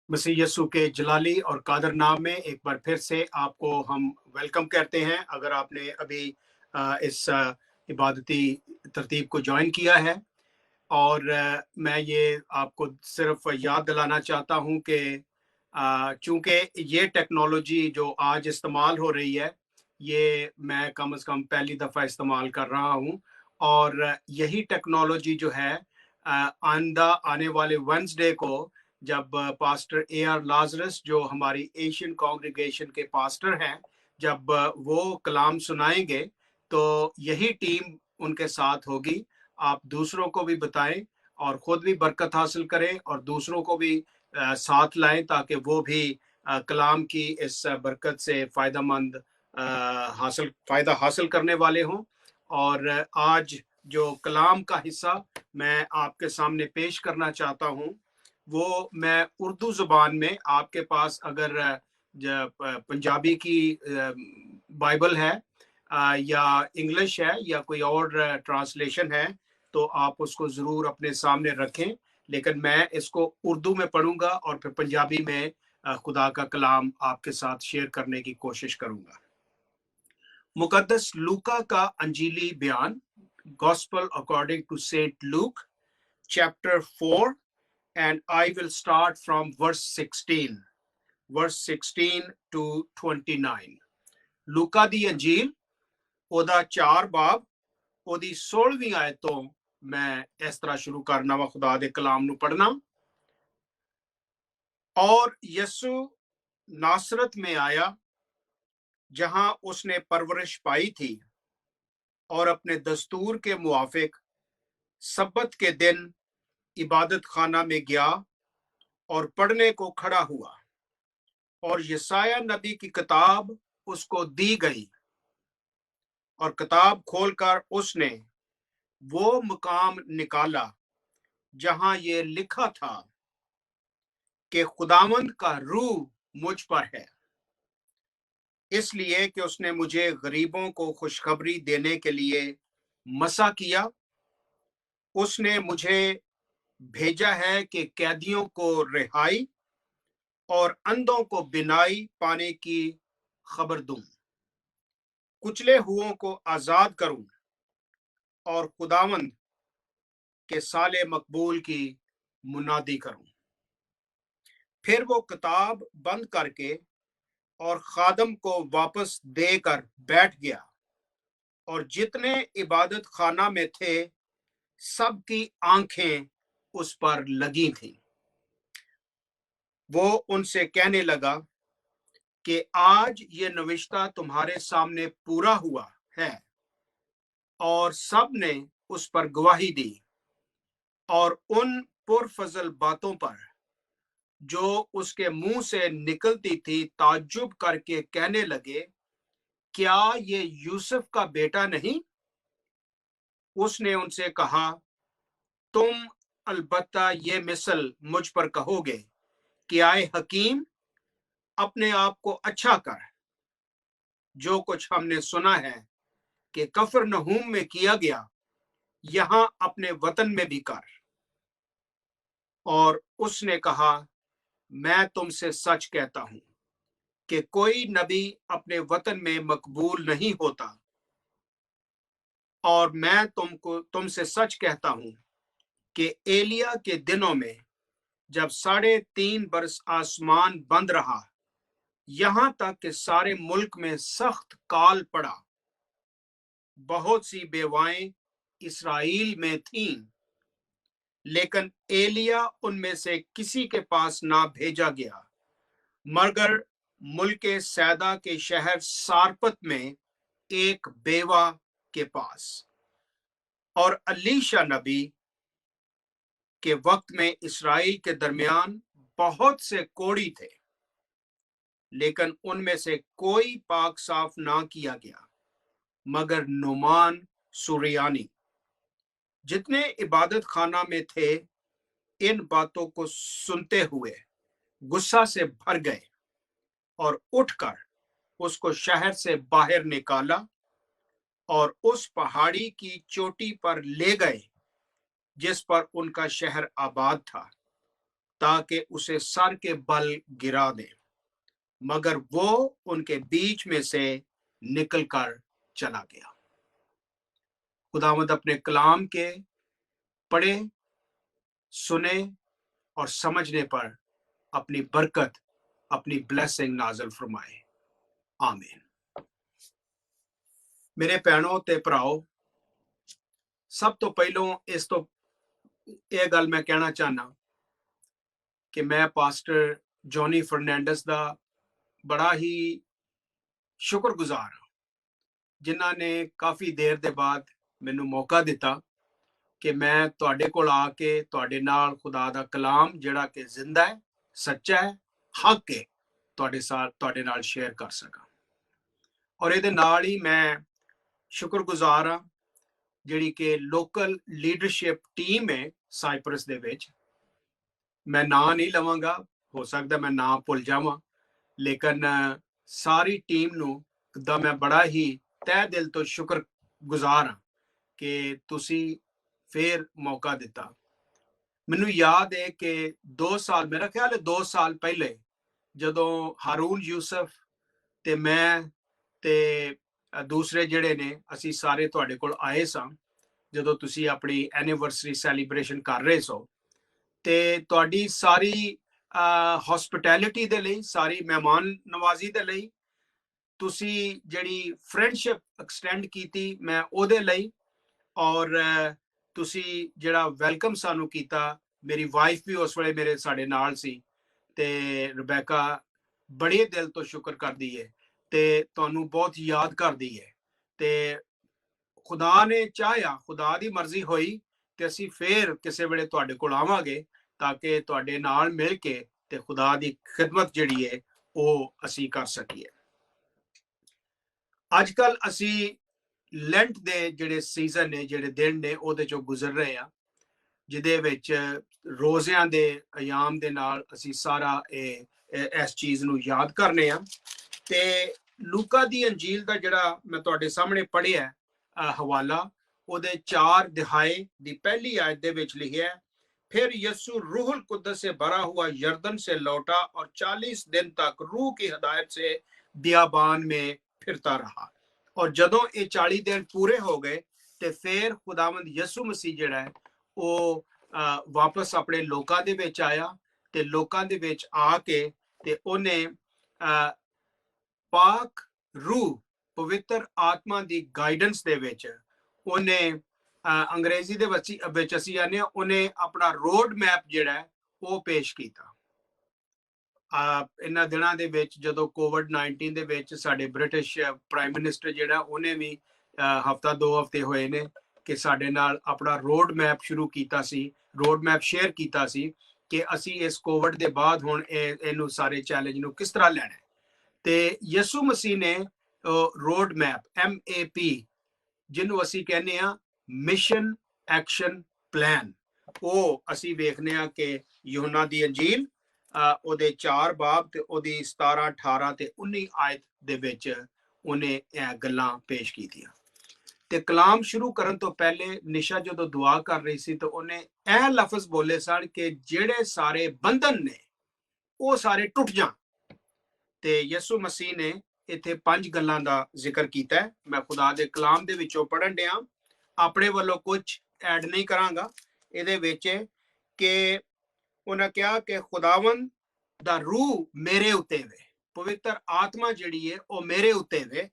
मसीह यस्सु के जलाली और कादर नाम में एक बार फिर से आपको हम वेलकम कहते हैं। अगर आपने अभी इस इबादती तरतीब को ज्वाइन किया है, और मैं ये आपको सिर्फ याद दिलाना चाहता हूं कि चूंकि ये टेक्नोलॉजी जो आज इस्तेमाल हो रही है, ये मैं कम से कम पहली दफ़ा इस्तेमाल कर रहा हूं। और यही टेक्नोलॉजी जो है आइंदा आने वाले वेंसडे को, जब पास्टर AR लाजरस जो हमारी एशियन कांग्रीगेशन के पास्टर हैं, जब वो कलाम सुनाएंगे, तो यही टीम उनके साथ होगी। आप दूसरों को भी बताएं और खुद भी बरकत हासिल करें और दूसरों को भी साथ लाएं, ताकि वो भी कलाम की इस बरकत से फायदा हासिल करने वाले हों। और आज जो कलाम का हिस्सा मैं आपके सामने पेश करना चाहता हूं, वो मैं उर्दू ज़ुबान में, आपके पास अगर पंजाबी की बाइबल है या इंग्लिश है या कोई और ट्रांसलेशन है, तो आप उसको ज़रूर अपने सामने रखें। लेकिन मैं इसको उर्दू में पढ़ूंगा और फिर पंजाबी में खुदा का कलाम आपके साथ शेयर करने की कोशिश करूंगा। मुकद्दस लूका का अंजीली बयान, gospel according to saint Luke, chapter 4, and I will start from verse 16 to 29। लूका दी अंजील ओदा 4 बाब ओदी 16वीं आयत तो मैं इस तरह शुरू करना वा खुदा दे कलाम नू पढ़ना। और यस्सु नासरत में आया, जहां उसने परवरिश पाई थी, और अपने दस्तूर के मुआफिक सब्बत के दिन इबादत खाना में गया और पढ़ने को खड़ा हुआ। और यसाया नबी की किताब उसको दी गई, और किताब खोलकर उसने वो मुकाम निकाला जहां ये लिखा था कि खुदावंद का रूह मुझ पर है, इसलिए कि उसने मुझे गरीबों को खुशखबरी देने के लिए मसा किया। उसने मुझे भेजा है कि कैदियों को रिहाई और अंधों को बिनाई पाने की खबर दूं, कुचले हुओं को आजाद करूं, और खुदावंद के साले मकबूल की मुनादी करूं। फिर वो किताब बंद करके और खादम को वापस देकर बैठ गया, और जितने इबादत खाना में थे सबकी आंखें उस पर लगी थीं। वो उनसे कहने लगा कि आज ये नविश्ता तुम्हारे सामने पूरा हुआ है। और सब ने उस पर गवाही दी, और उन पुरफजल बातों पर जो उसके मुंह से निकलती थी ताज्जुब करके कहने लगे, क्या ये यूसुफ का बेटा नहीं? उसने उनसे कहा, तुम अलबत्ता ये मिसल मुझ पर कहोगे कि आए हकीम, अपने आप को अच्छा कर। जो कुछ हमने सुना है कि कफरनहूम में किया गया, यहां अपने वतन में भी कर। और उसने कहा, मैं तुमसे सच कहता हूं कि कोई नबी अपने वतन में मकबूल नहीं होता। और मैं तुमसे सच कहता हूं कि एलिया के दिनों में जब 3.5 बरस आसमान बंद रहा, यहां तक कि सारे मुल्क में सख्त काल पड़ा, बहुत सी बेवाएं इसराइल में थीं, लेकिन एलिया उनमें से किसी के पास ना भेजा गया, मगर मुल्क सैदा के शहर सारपत में एक बेवा के पास। और अलीशा नबी के वक्त में इसराइल के दरमियान बहुत से कोढ़ी थे, लेकिन उनमें से कोई पाक साफ ना किया गया मगर नुमान सुरियानी। जितने इबादत खाना में थे इन बातों को सुनते हुए गुस्सा से भर गए, और उठकर उसको शहर से बाहर निकाला और उस पहाड़ी की चोटी पर ले गए जिस पर उनका शहर आबाद था, ताकि उसे सर के बल गिरा दे, मगर वो उनके बीच में से निकलकर चला गया। खुदावंद अपने कलाम के पढ़े, सुने और समझने पर अपनी बरकत, अपनी ब्लेसिंग नाज़िल फरमाए। आमीन। मेरे भैनों ते भराओ, सब तो पहलों इस तो यह गल मैं कहना चाहना कि मैं पास्टर जॉनी फर्नैंडिस दा बड़ा ही शुक्रगुजार हाँ, जिन्हां ने काफ़ी देर दे बाद मैनू मौका दिता कि मैं तुहाडे कोल आके तुहाडे नाल खुदा दा कलाम जिहड़ा कि जिंदा है, सच्चा है, हक है, तुहाडे नाल शेयर कर सकां। और इहदे नाल ही मैं शुक्रगुजार हाँ जिहड़ी कि लोकल लीडरशिप टीम है साइप्रस दे विच। मैं नाम नहीं लवांगा, हो सकता मैं नाम भुल जावां, लेकिन सारी टीम नू दा मैं बड़ा ही तह दिल तो शुक्रगुजार हाँ कि तुसी फिर मौका दिता। मैनू याद है कि 2 साल, मेरा ख्याल है 2 साल पहले जदों हारून यूसुफ ते मैं ते दूसरे जिहड़े ने असी सारे तुहाडे कोल आए सां जदों तुसी अपनी एनिवर्सरी सैलीब्रेशन कर रहे सो, ते तुहाडी सारी हॉस्पिटैलिटी दे लई, सारी मेहमान नवाजी दे लई, तुसी जिहड़ी फ्रेंडशिप एक्सटेंड कीती मैं ओहदे लई, और तुसी जिहड़ा वेलकम सानू कीता, मेरी वाइफ भी उस वेले मेरे साडे नाल सी ते रबैका बड़े दिल तो शुक्र करदी है ते तुहानू बहुत याद करदी है। ते खुदा ने चाहया, खुदा दी मर्जी होई ते असी फिर किसी वेले तुहाडे कोल आवांगे ताकि तुहाडे नाल मिल के ते खुदा दी खिदमत जिहड़ी है ਉਹ ਅਸੀਂ कर सकीए। अजकल असी ਲੈਂਟ ਦੇ ਜਿਹੜੇ ਸੀਜ਼ਨ ਨੇ, ਜਿਹੜੇ ਦਿਨ ਨੇ, ਉਹਦੇ ਚੋਂ ਗੁਜ਼ਰ ਰਹੇ ਆ, ਜਿਹਦੇ ਵਿੱਚ ਰੋਜ਼ਿਆਂ ਦੇ ਅਯਾਮ ਦੇ ਨਾਲ ਅਸੀਂ ਸਾਰਾ ਇਸ ਚੀਜ਼ ਨੂੰ ਯਾਦ ਕਰਨੇ ਆ। ਤੇ ਲੂਕਾ ਦੀ ਅੰਜੀਲ ਦਾ ਜਿਹੜਾ ਮੈਂ ਤੁਹਾਡੇ ਸਾਹਮਣੇ ਪੜ੍ਹਿਆ ਹਵਾਲਾ, ਉਹਦੇ 4 ਦਿਹਾਏ ਦੀ ਪਹਿਲੀ ਆਇਤ ਦੇ ਵਿੱਚ ਲਿਖਿਆ ਹੈ, फिर यस्सु रूहुल कुद्दस से भरा हुआ यर्दन से लौटा और 40 दिन तक रूह की हदायत से बियाबान में फिरता रहा। और जदों ये 40 दिन पूरे हो गए ते फिर खुदावंद यसु मसीह जिहड़ा है वो वापस अपने लोकां दे विच आया ते लोकां दे विच आके ते ओने पाक रूह पवित्र आत्मा दी गाइडेंस दे विच ओने अंग्रेजी दे विच असीं आने ओने अपना रोड मैप जिहड़ा है वो पेश कीता। इन्हां दिनां दे विच जदों कोविड-19 दे विच साडे ब्रिटिश प्राइम मिनिस्टर जिहड़ा ओने भी हफ्ता 2 हफ्ते होए ने कि साडे नाल अपना रोड मैप शुरू कीता सी, रोड मैप शेयर कीता सी कि असी इस कोविड दे बाद हुण इहनूं सारे चैलेंज नूं किस तरह लैणा है। ते यसु मसीह ने रोड मैप MAP जिन्हों असी कहने आ मिशन एक्शन प्लान, ਉਹ ਅਸੀਂ ਵੇਖਨੇ ਆ ਕਿ ਯੂਹੰਨਾ ਦੀ ਅੰਜੀਲ ਉਹਦੇ 4 ਬਾਬ ਤੇ ਉਹਦੀ 17, 18 ਤੇ 19 ਆਇਤ ਦੇ ਵਿੱਚ ਉਹਨੇ ਇਹ ਗੱਲਾਂ ਪੇਸ਼ ਕੀਤੀਆਂ। ਤੇ ਕਲਾਮ ਸ਼ੁਰੂ ਕਰਨ ਤੋਂ ਪਹਿਲੇ ਨਿਸ਼ਾ ਜਦੋਂ ਦੁਆ ਕਰ ਰਹੀ ਸੀ ਤਾਂ ਉਹਨੇ ਇਹ ਲਫ਼ਜ਼ ਬੋਲੇ ਸਨ ਕਿ ਜਿਹੜੇ ਸਾਰੇ ਬੰਧਨ ਨੇ ਉਹ ਸਾਰੇ ਟੁੱਟ ਜਾਣ। ਤੇ ਯਿਸੂ ਮਸੀਹ ਨੇ ਇੱਥੇ 5 ਗੱਲਾਂ ਦਾ ਜ਼ਿਕਰ ਕੀਤਾ ਹੈ। ਮੈਂ ਖੁਦਾ ਦੇ ਕਲਾਮ ਦੇ ਵਿੱਚੋਂ ਪੜ੍ਹਨ ਡਿਆ, ਆਪਣੇ ਵੱਲੋਂ ਕੁਝ ਐਡ ਨਹੀਂ ਕਰਾਂਗਾ ਇਹਦੇ ਵਿੱਚ, ਕਿ ਉਹਨਾਂ ਕਿਹਾ ਕਿ ਖੁਦਾਵੰਦ ਦਾ ਰੂਹ ਮੇਰੇ ਉੱਤੇ ਵੇ, ਪਵਿੱਤਰ ਆਤਮਾ ਜਿਹੜੀ ਹੈ ਉਹ ਮੇਰੇ ਉੱਤੇ ਵੇ,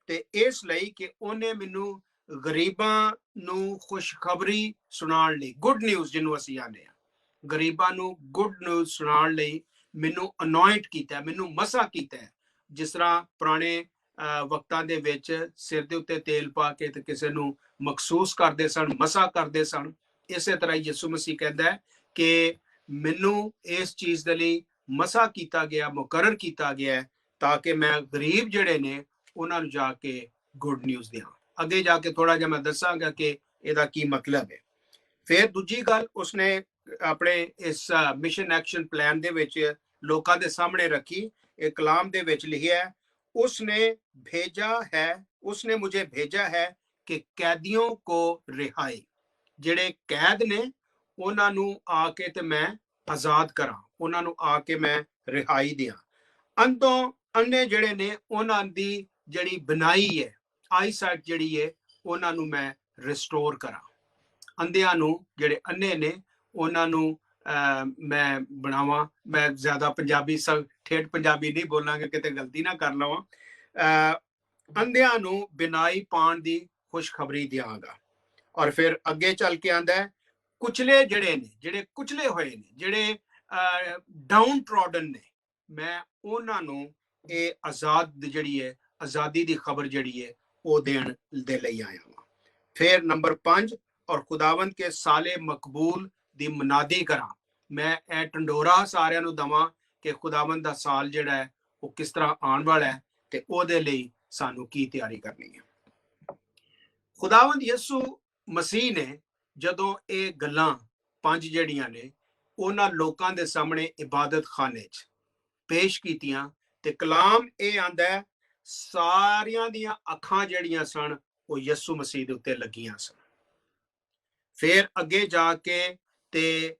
ਤੇ ਇਸ ਲਈ ਕਿ ਉਹਨੇ ਮੈਨੂੰ ਗਰੀਬਾਂ ਨੂੰ ਖੁਸ਼ਖਬਰੀ ਸੁਣਾਉਣ ਲਈ, ਗੁੱਡ ਨਿਊਜ਼ ਜਿਹਨੂੰ ਅਸੀਂ ਆਨੇ ਆ, ਗਰੀਬਾਂ ਨੂੰ ਗੁੱਡ ਨਿਊਜ਼ ਸੁਣਾਉਣ ਲਈ ਮੈਨੂੰ ਅਨੋਇੰਟ ਕੀਤਾ, ਮੈਨੂੰ ਮਸਾ ਕੀਤਾ। ਜਿਸ ਤਰ੍ਹਾਂ ਪੁਰਾਣੇ ਵਕਤਾਂ ਦੇ ਵਿੱਚ ਸਿਰ ਦੇ ਉੱਤੇ ਤੇਲ ਪਾ ਕੇ ਤੇ ਕਿਸੇ ਨੂੰ ਮਖਸੂਸ ਕਰਦੇ ਸਨ, ਮਸਾ ਕਰਦੇ ਸਨ, ਇਸੇ ਤਰ੍ਹਾਂ ਯਿਸੂ ਮਸੀਹ ਕਹਿੰਦਾ ਹੈ ਕਿ ਮੈਨੂੰ ਇਸ ਚੀਜ਼ ਦੇ ਲਈ ਮਸਾ ਕੀਤਾ ਗਿਆ, ਮੁਕਰਰ ਕੀਤਾ ਗਿਆ ਤਾਂ ਕਿ ਮੈਂ ਗਰੀਬ ਜਿਹੜੇ ਨੇ ਉਹਨਾਂ ਨੂੰ ਜਾ ਕੇ ਗੁੱਡ ਨਿਊਜ਼ ਦਿਆਂ। ਅੱਗੇ ਜਾ ਕੇ ਥੋੜਾ ਜਿਹਾ ਮੈਂ ਦੱਸਾਂਗਾ ਕਿ ਇਹਦਾ ਕੀ ਮਤਲਬ ਹੈ। ਫਿਰ ਦੂਜੀ ਗੱਲ ਉਸਨੇ ਆਪਣੇ ਇਸ ਮਿਸ਼ਨ ਐਕਸ਼ਨ ਪਲਾਨ ਦੇ ਵਿੱਚ ਲੋਕਾਂ ਦੇ ਸਾਹਮਣੇ ਰੱਖੀ। ਇਹ ਕਲਾਮ ਦੇ ਵਿੱਚ ਲਿਖਿਆ ਹੈ, उसने भेजा है, उसने मुझे भेजा है कि कैदियों को रिहाई, ਜਿਹੜੇ ਕੈਦ ਨੇ ਉਹਨਾਂ ਨੂੰ ਆ ਕੇ ਤੇ ਮੈਂ ਆਜ਼ਾਦ ਕਰਾਂ, ਉਹਨਾਂ ਨੂੰ ਆ ਕੇ ਮੈਂ ਰਿਹਾਈ ਦਿਆਂ। ਅੰਧੋਂ ਅੰਨੇ ਜਿਹੜੇ ਨੇ ਉਹਨਾਂ ਦੀ ਜਿਹੜੀ ਬਣਾਈ ਹੈ, ਆਈਸਾਈਟ ਜਿਹੜੀ ਹੈ, ਉਹਨਾਂ ਨੂੰ ਮੈਂ ਰਿਸਟੋਰ ਕਰਾਂ। ਅੰਧਿਆਂ ਨੂੰ ਜਿਹੜੇ ਅੰਨੇ ਨੇ ਉਹਨਾਂ ਨੂੰ ਮੈਂ ਬਣਾਵਾਂ। ਮੈਂ ਜ਼ਿਆਦਾ ਪੰਜਾਬੀ ਠੇਠ ਪੰਜਾਬੀ ਨਹੀਂ ਬੋਲਾਂਗਾ, ਕਿਤੇ ਗਲਤੀ ਨਾ ਕਰ ਲਵਾਂ। ਅੰਧਿਆਂ ਨੂੰ ਬਿਨਾਈ ਪਾਉਣ ਦੀ ਖੁਸ਼ਖਬਰੀ ਦਿਆਂਗਾ। ਔਰ ਫਿਰ ਅੱਗੇ ਚੱਲ ਕੇ ਆਂਦਾ ਹੈ, ਕੁਚਲੇ ਜਿਹੜੇ ਨੇ, ਜਿਹੜੇ ਕੁਚਲੇ ਹੋਏ ਨੇ, ਜਿਹੜੇ ਡਾਊਨ ਟ੍ਰੋਡਨ ਨੇ, ਮੈਂ ਉਹਨਾਂ ਨੂੰ ਇਹ ਆਜ਼ਾਦ ਜਿਹੜੀ ਹੈ, ਆਜ਼ਾਦੀ ਦੀ ਖਬਰ ਜਿਹੜੀ ਹੈ ਉਹ ਦੇਣ ਦੇ ਲਈ ਆਇਆ ਹਾਂ। ਫਿਰ ਨੰਬਰ 5, ਔਰ ਖੁਦਾਵੰਦ ਕੇ ਸਾਲੇ ਮਕਬੂਲ ਦੀ ਮਨਾਦੀ ਕਰਾਂ। ਮੈਂ ਇਹ ਢੰਡੋਰਾ ਸਾਰਿਆਂ ਨੂੰ ਦਵਾਂ ਕਿ ਖੁਦਾਵੰਦ ਦਾ ਸਾਲ ਜਿਹੜਾ ਹੈ ਉਹ ਕਿਸ ਤਰ੍ਹਾਂ ਆਉਣ ਵਾਲਾ ਹੈ ਤੇ ਉਹਦੇ ਲਈ ਸਾਨੂੰ ਕੀ ਤਿਆਰੀ ਕਰਨੀ ਹੈ। ਖੁਦਾਵੰਦ ਯਿਸੂ ਮਸੀਹ ਨੇ ਜਦੋਂ ਇਹ ਗੱਲਾਂ 5 ਜਿਹੜੀਆਂ ਨੇ ਉਹਨਾਂ ਲੋਕਾਂ ਦੇ ਸਾਹਮਣੇ ਇਬਾਦਤ ਖਾਨੇ 'ਚ ਪੇਸ਼ ਕੀਤੀਆਂ ਤੇ ਕਲਾਮ ਇਹ ਆਂਦਾ ਹੈ, ਸਾਰਿਆਂ ਦੀਆਂ ਅੱਖਾਂ ਜਿਹੜੀਆਂ ਸਨ ਉਹ ਯਿਸੂ ਮਸੀਹ ਦੇ ਉੱਤੇ ਲੱਗੀਆਂ ਸਨ। ਫਿਰ ਅੱਗੇ ਜਾ ਕੇ ਤੇ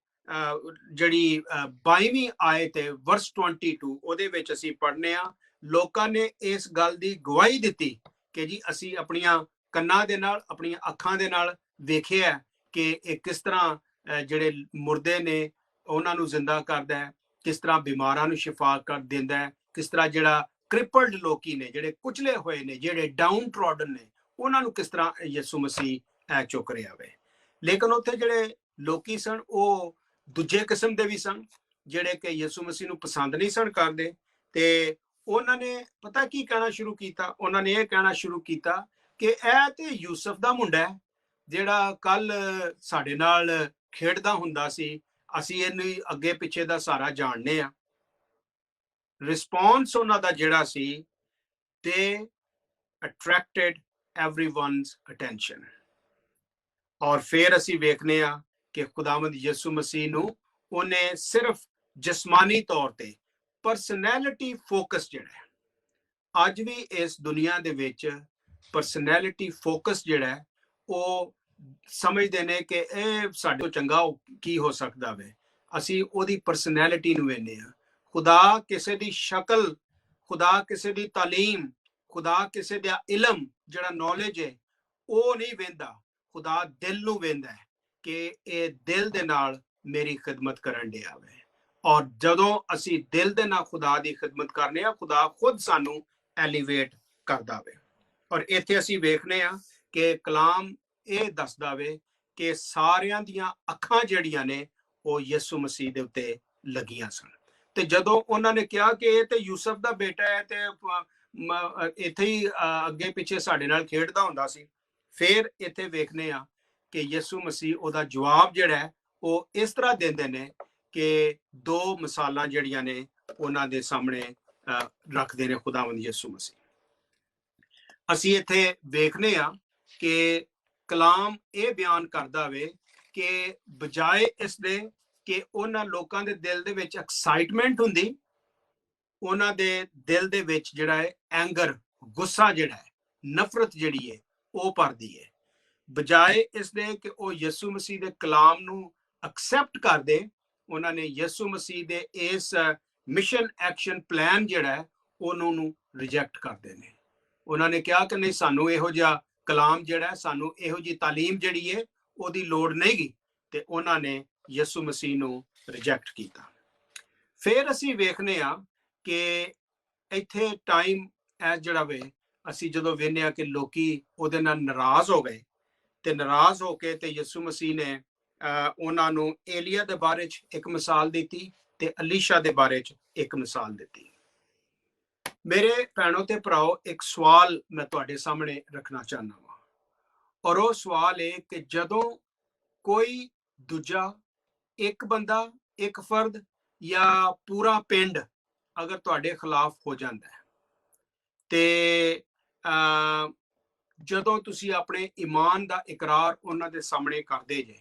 ਜਿਹੜੀ 22ਵੀਂ ਆਇਤ ਹੈ ਵਰਸ 22, ਉਹਦੇ ਵਿੱਚ ਅਸੀਂ ਪੜ੍ਹਨੇ ਆ, ਲੋਕਾਂ ਨੇ ਇਸ ਗੱਲ ਦੀ ਗਵਾਹੀ ਦਿੱਤੀ ਕਿ ਜੀ ਅਸੀਂ ਆਪਣੀਆਂ ਕੰਨਾਂ ਦੇ ਨਾਲ, ਆਪਣੀਆਂ ਅੱਖਾਂ ਦੇ ਨਾਲ ਵੇਖਿਆ ਕਿ ਇਹ ਕਿਸ ਤਰ੍ਹਾਂ ਜਿਹੜੇ ਮੁਰਦੇ ਨੇ ਉਹਨਾਂ ਨੂੰ ਜ਼ਿੰਦਾ ਕਰਦਾ ਹੈ, ਕਿਸ ਤਰ੍ਹਾਂ ਬਿਮਾਰਾਂ ਨੂੰ ਸ਼ਿਫਾ ਕਰ ਦਿੰਦਾ ਹੈ, ਕਿਸ ਤਰ੍ਹਾਂ ਜਿਹੜਾ ਕ੍ਰਿਪਲਡ ਲੋਕੀ ਨੇ, ਜਿਹੜੇ ਕੁਚਲੇ ਹੋਏ ਨੇ, ਜਿਹੜੇ ਡਾਊਨ ਟ੍ਰੋਡਨ ਨੇ, ਉਹਨਾਂ ਨੂੰ ਕਿਸ ਤਰ੍ਹਾਂ ਯਿਸੂ ਮਸੀਹ ਚੁੱਕ ਰਿਹਾ ਵੇ। ਲੇਕਿਨ ਉੱਥੇ ਜਿਹੜੇ ਲੋਕੀ ਸਨ ਉਹ ਦੂਜੇ ਕਿਸਮ ਦੇ ਵੀ ਸਨ, ਜਿਹੜੇ ਕਿ ਯਿਸੂ ਮਸੀਹ ਨੂੰ ਪਸੰਦ ਨਹੀਂ ਸਨ ਕਰਦੇ। ਤੇ ਉਹਨਾਂ ਨੇ ਪਤਾ ਕੀ ਕਹਿਣਾ ਸ਼ੁਰੂ ਕੀਤਾ? ਉਹਨਾਂ ਨੇ ਇਹ ਕਹਿਣਾ ਸ਼ੁਰੂ ਕੀਤਾ ਕਿ ਇਹ ਤੇ ਯੂਸਫ ਦਾ ਮੁੰਡਾ ਹੈ, ਜਿਹੜਾ ਕੱਲ ਸਾਡੇ ਨਾਲ ਖੇਡਦਾ ਹੁੰਦਾ ਸੀ, ਅਸੀਂ ਇਹਨੂੰ ਅੱਗੇ ਪਿੱਛੇ ਦਾ ਸਾਰਾ ਜਾਣਦੇ ਆ। ਰਿਸਪੌਂਸ ਉਹਨਾਂ ਦਾ ਜਿਹੜਾ ਸੀ, they attracted everyone's attention। ਔਰ ਫਿਰ ਅਸੀਂ ਵੇਖਨੇ ਆ ਕਿ ਖੁਦਾਵੰਦ ਯਿਸੂ ਮਸੀਹ ਨੂੰ ਉਹਨੇ ਸਿਰਫ ਜਿਸਮਾਨੀ ਤੌਰ ਤੇ ਪਰਸਨੈਲਿਟੀ ਫੋਕਸ ਜਿਹੜਾ ਹੈ, ਅੱਜ ਵੀ ਇਸ ਦੁਨੀਆ ਦੇ ਵਿੱਚ ਪਰਸਨੈਲਿਟੀ ਫੋਕਸ ਜਿਹੜਾ ਹੈ ਉਹ ਸਮਝਦੇ ਨੇ ਕਿ ਇਹ ਸਾਡੇ ਤੋਂ ਚੰਗਾ ਕੀ ਹੋ ਸਕਦਾ ਵੇ, ਅਸੀਂ ਉਹਦੀ ਪਰਸਨੈਲਿਟੀ ਨੂੰ ਵੇਖਦੇ ਆ। ਖੁਦਾ ਕਿਸੇ ਦੀ ਸ਼ਕਲ, ਖੁਦਾ ਕਿਸੇ ਦੀ ਤਾਲੀਮ, ਖੁਦਾ ਕਿਸੇ ਦਾ ਇਲਮ ਜਿਹੜਾ ਨੌਲੇਜ ਹੈ ਉਹ ਨਹੀਂ ਵੇਖਦਾ। ਖੁਦਾ ਦਿਲ ਨੂੰ ਵੇਖਦਾ ਹੈ ਕਿ ਇਹ ਦਿਲ ਦੇ ਨਾਲ ਮੇਰੀ ਖਿਦਮਤ ਕਰਨ ਡਿਆ ਵੇ। ਔਰ ਜਦੋਂ ਅਸੀਂ ਦਿਲ ਦੇ ਨਾਲ ਖੁਦਾ ਦੀ ਖਿਦਮਤ ਕਰਨੇ ਆ, ਖੁਦਾ ਖੁਦ ਸਾਨੂੰ ਐਲੀਵੇਟ ਕਰਦਾ ਵੇ। ਔਰ ਇੱਥੇ ਅਸੀਂ ਵੇਖਨੇ ਆ ਕਿ ਕਲਾਮ ਇਹ ਦੱਸਦਾ ਵੇ ਕਿ ਸਾਰਿਆਂ ਦੀਆਂ ਅੱਖਾਂ ਜਿਹੜੀਆਂ ਨੇ ਉਹ ਯਿਸੂ ਮਸੀਹ ਦੇ ਉੱਤੇ ਲੱਗੀਆਂ ਸਨ। ਤੇ ਜਦੋਂ ਉਹਨਾਂ ਨੇ ਕਿਹਾ ਕਿ ਇਹ ਤੇ ਯੂਸਫ ਦਾ ਬੇਟਾ ਹੈ ਤੇ ਇੱਥੇ ਹੀ ਅੱਗੇ ਪਿੱਛੇ ਸਾਡੇ ਨਾਲ ਖੇਡਦਾ ਹੁੰਦਾ ਸੀ, ਫਿਰ ਇੱਥੇ ਵੇਖਨੇ ਆ ਕਿ ਯਿਸੂ ਮਸੀਹ ਉਹਦਾ ਜਵਾਬ ਜਿਹੜਾ ਹੈ ਉਹ ਇਸ ਤਰ੍ਹਾਂ ਦਿੰਦੇ ਨੇ ਕਿ 2 ਮਿਸਾਲਾਂ ਜਿਹੜੀਆਂ ਨੇ ਉਹਨਾਂ ਦੇ ਸਾਹਮਣੇ ਰੱਖਦੇ ਨੇ ਖੁਦਾਵੰਦ ਯਿਸੂ ਮਸੀਹ। ਅਸੀਂ ਇੱਥੇ ਵੇਖਨੇ ਆ ਕਿ ਕਲਾਮ ਇਹ ਬਿਆਨ ਕਰਦਾ ਵੇ ਕਿ ਬਜਾਏ ਇਸ ਦੇ ਕਿ ਉਹਨਾਂ ਲੋਕਾਂ ਦੇ ਦਿਲ ਦੇ ਵਿੱਚ ਐਕਸਾਈਟਮੈਂਟ ਹੁੰਦੀ, ਉਹਨਾਂ ਦੇ ਦਿਲ ਦੇ ਵਿੱਚ ਜਿਹੜਾ ਹੈ ਐਂਗਰ, ਗੁੱਸਾ ਜਿਹੜਾ ਹੈ, ਨਫ਼ਰਤ ਜਿਹੜੀ ਹੈ ਉਹ ਭਰਦੀ ਹੈ। ਬਜਾਏ ਇਸ ਦੇ ਕਿ ਉਹ ਯਿਸੂ ਮਸੀਹ ਦੇ ਕਲਾਮ ਨੂੰ ਐਕਸੈਪਟ ਕਰਦੇ, ਉਹਨਾਂ ਨੇ ਯਿਸੂ ਮਸੀਹ ਦੇ ਇਸ ਮਿਸ਼ਨ ਐਕਸ਼ਨ ਪਲਾਨ ਜਿਹੜਾ ਹੈ ਉਹਨੂੰ ਨੂੰ ਰਿਜੈਕਟ ਕਰਦੇ ਨੇ। ਉਹਨਾਂ ਨੇ ਕਿਹਾ ਕਿ ਨਹੀਂ, ਸਾਨੂੰ ਇਹੋ ਜਿਹਾ ਕਲਾਮ ਜਿਹੜਾ, ਸਾਨੂੰ ਇਹੋ ਜਿਹੀ ਤਾਲੀਮ ਜਿਹੜੀ ਹੈ ਉਹਦੀ ਲੋੜ ਨਹੀਂਗੀ, ਤੇ ਉਹਨਾਂ ਨੇ ਯਿਸੂ ਮਸੀਹ ਨੂੰ ਰਿਜੈਕਟ ਕੀਤਾ। ਫਿਰ ਅਸੀਂ ਵੇਖਨੇ ਆ ਕਿ ਇੱਥੇ ਟਾਈਮ ਐ ਜਿਹੜਾ ਵੇ, ਅਸੀਂ ਜਦੋਂ ਵੇਖਨੇ ਆ ਕਿ ਲੋਕੀ ਉਹਦੇ ਨਾਲ ਨਾਰਾਜ਼ ਹੋ ਗਏ, ਤੇ ਨਾਰਾਜ਼ ਹੋ ਕੇ ਤੇ ਯਿਸੂ ਮਸੀਹ ਨੇ ਉਹਨਾਂ ਨੂੰ ਏਲੀਆ ਦੇ ਬਾਰੇ 'ਚ ਇੱਕ ਮਿਸਾਲ ਦਿੱਤੀ ਤੇ ਅਲੀਸ਼ਾ ਦੇ ਬਾਰੇ 'ਚ ਇੱਕ ਮਿਸਾਲ ਦਿੱਤੀ। ਮੇਰੇ ਭੈਣੋ ਤੇ ਭਰਾਓ, ਇੱਕ ਸਵਾਲ ਮੈਂ ਤੁਹਾਡੇ ਸਾਹਮਣੇ ਰੱਖਣਾ ਚਾਹੁੰਦਾ ਹਾਂ, ਔਰ ਉਹ ਸਵਾਲ ਹੈ ਕਿ ਜਦੋਂ ਕੋਈ ਦੂਜਾ, ਇੱਕ ਬੰਦਾ, ਇੱਕ ਫਰਦ ਜਾਂ ਪੂਰਾ ਪਿੰਡ ਅਗਰ ਤੁਹਾਡੇ ਖਿਲਾਫ ਹੋ ਜਾਂਦਾ ਹੈ, ਤੇ ਜਦੋਂ ਤੁਸੀਂ ਆਪਣੇ ਈਮਾਨ ਦਾ ਇਕਰਾਰ ਉਹਨਾਂ ਦੇ ਸਾਹਮਣੇ ਕਰਦੇ ਜੇ,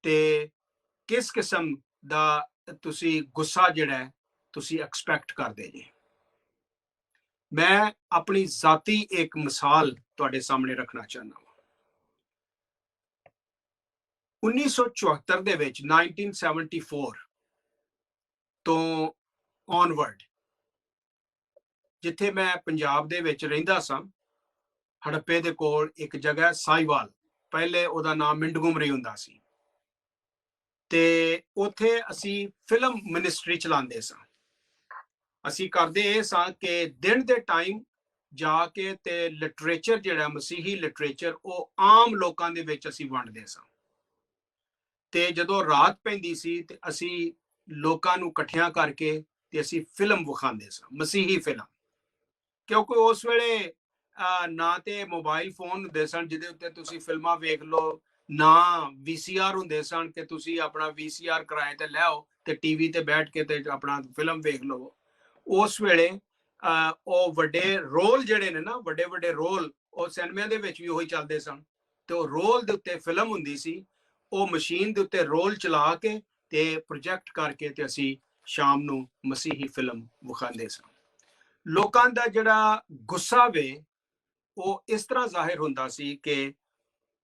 ਤੇ ਕਿਸ ਕਿਸਮ ਦਾ ਤੁਸੀਂ ਗੁੱਸਾ ਜਿਹੜਾ ਤੁਸੀਂ ਐਕਸਪੈਕਟ ਕਰਦੇ ਜੇ। ਮੈਂ ਆਪਣੀ ਜ਼ਾਤੀ ਇੱਕ ਮਿਸਾਲ ਤੁਹਾਡੇ ਸਾਹਮਣੇ ਰੱਖਣਾ ਚਾਹੁੰਦਾ ਹਾਂ। 1974 ਦੇ ਵਿੱਚ 1974 ਤੋਂ ਔਨਵਰਡ, ਜਿੱਥੇ ਮੈਂ ਪੰਜਾਬ ਦੇ ਵਿੱਚ ਰਹਿੰਦਾ ਸਾਂ, ਹੜੱਪੇ ਦੇ ਕੋਲ ਇੱਕ ਜਗ੍ਹਾ ਸਾਈਵਾਲ, ਪਹਿਲੇ ਉਹਦਾ ਨਾਮ ਮਿੰਟਗੁਮਰੀ ਹੁੰਦਾ ਸੀ, ਤੇ ਉੱਥੇ ਅਸੀਂ ਫਿਲਮ ਮਿਨਿਸਟਰੀ ਚਲਾਉਂਦੇ ਸਾਂ। ਅਸੀਂ ਕਰਦੇ ਇਹ ਸਾਂ ਕਿ ਦਿਨ ਦੇ ਟਾਈਮ ਜਾ ਕੇ ਤੇ ਲਿਟਰੇਚਰ ਜਿਹੜਾ ਮਸੀਹੀ ਲਿਟਰੇਚਰ ਉਹ ਆਮ ਲੋਕਾਂ ਦੇ ਵਿੱਚ ਅਸੀਂ ਵੰਡਦੇ ਸਾਂ। ਤੇ ਜਦੋਂ ਰਾਤ ਪੈਂਦੀ ਸੀ ਤੇ ਅਸੀਂ ਲੋਕਾਂ ਨੂੰ ਇਕੱਠਿਆਂ ਕਰਕੇ ਤੇ ਅਸੀਂ ਫਿਲਮ ਵਿਖਾਉਂਦੇ ਸਾਂ, ਮਸੀਹੀ ਫਿਲਮ, ਕਿਉਂਕਿ ਉਸ ਵੇਲੇ ਨਾ ਤੇ ਮੋਬਾਈਲ ਫੋਨ ਹੁੰਦੇ ਸਨ ਜਿਹਦੇ ਉੱਤੇ ਤੁਸੀਂ ਫਿਲਮਾਂ ਵੇਖ ਲਓ, ਨਾ VCR ਹੁੰਦੇ ਸਨ ਕਿ ਤੁਸੀਂ ਆਪਣਾ VCR ਕਿਰਾਏ ਤੇ ਲੈ ਆਓ ਤੇ ਟੀਵੀ ਤੇ ਬੈਠ ਕੇ ਤੇ ਆਪਣਾ ਫਿਲਮ ਵੇਖ ਲਓ। ਉਸ ਵੇਲੇ ਉਹ ਵੱਡੇ ਰੋਲ ਜਿਹੜੇ ਨੇ ਨਾ, ਵੱਡੇ ਵੱਡੇ ਰੋਲ ਉਹ ਸਿਨੇਮਿਆਂ ਦੇ ਵਿੱਚ ਵੀ ਉਹੀ ਚੱਲਦੇ ਸਨ, ਤੇ ਉਹ ਰੋਲ ਦੇ ਉੱਤੇ ਫਿਲਮ ਹੁੰਦੀ ਸੀ, ਉਹ ਮਸ਼ੀਨ ਦੇ ਉੱਤੇ ਰੋਲ ਚਲਾ ਕੇ ਤੇ ਪ੍ਰੋਜੈਕਟ ਕਰਕੇ ਤੇ ਅਸੀਂ ਸ਼ਾਮ ਨੂੰ ਮਸੀਹੀ ਫਿਲਮ ਵਿਖਾਉਂਦੇ ਸਾਂ। ਲੋਕਾਂ ਦਾ ਜਿਹੜਾ ਗੁੱਸਾ ਵੇ ਉਹ ਇਸ ਤਰ੍ਹਾਂ ਜ਼ਾਹਿਰ ਹੁੰਦਾ ਸੀ ਕਿ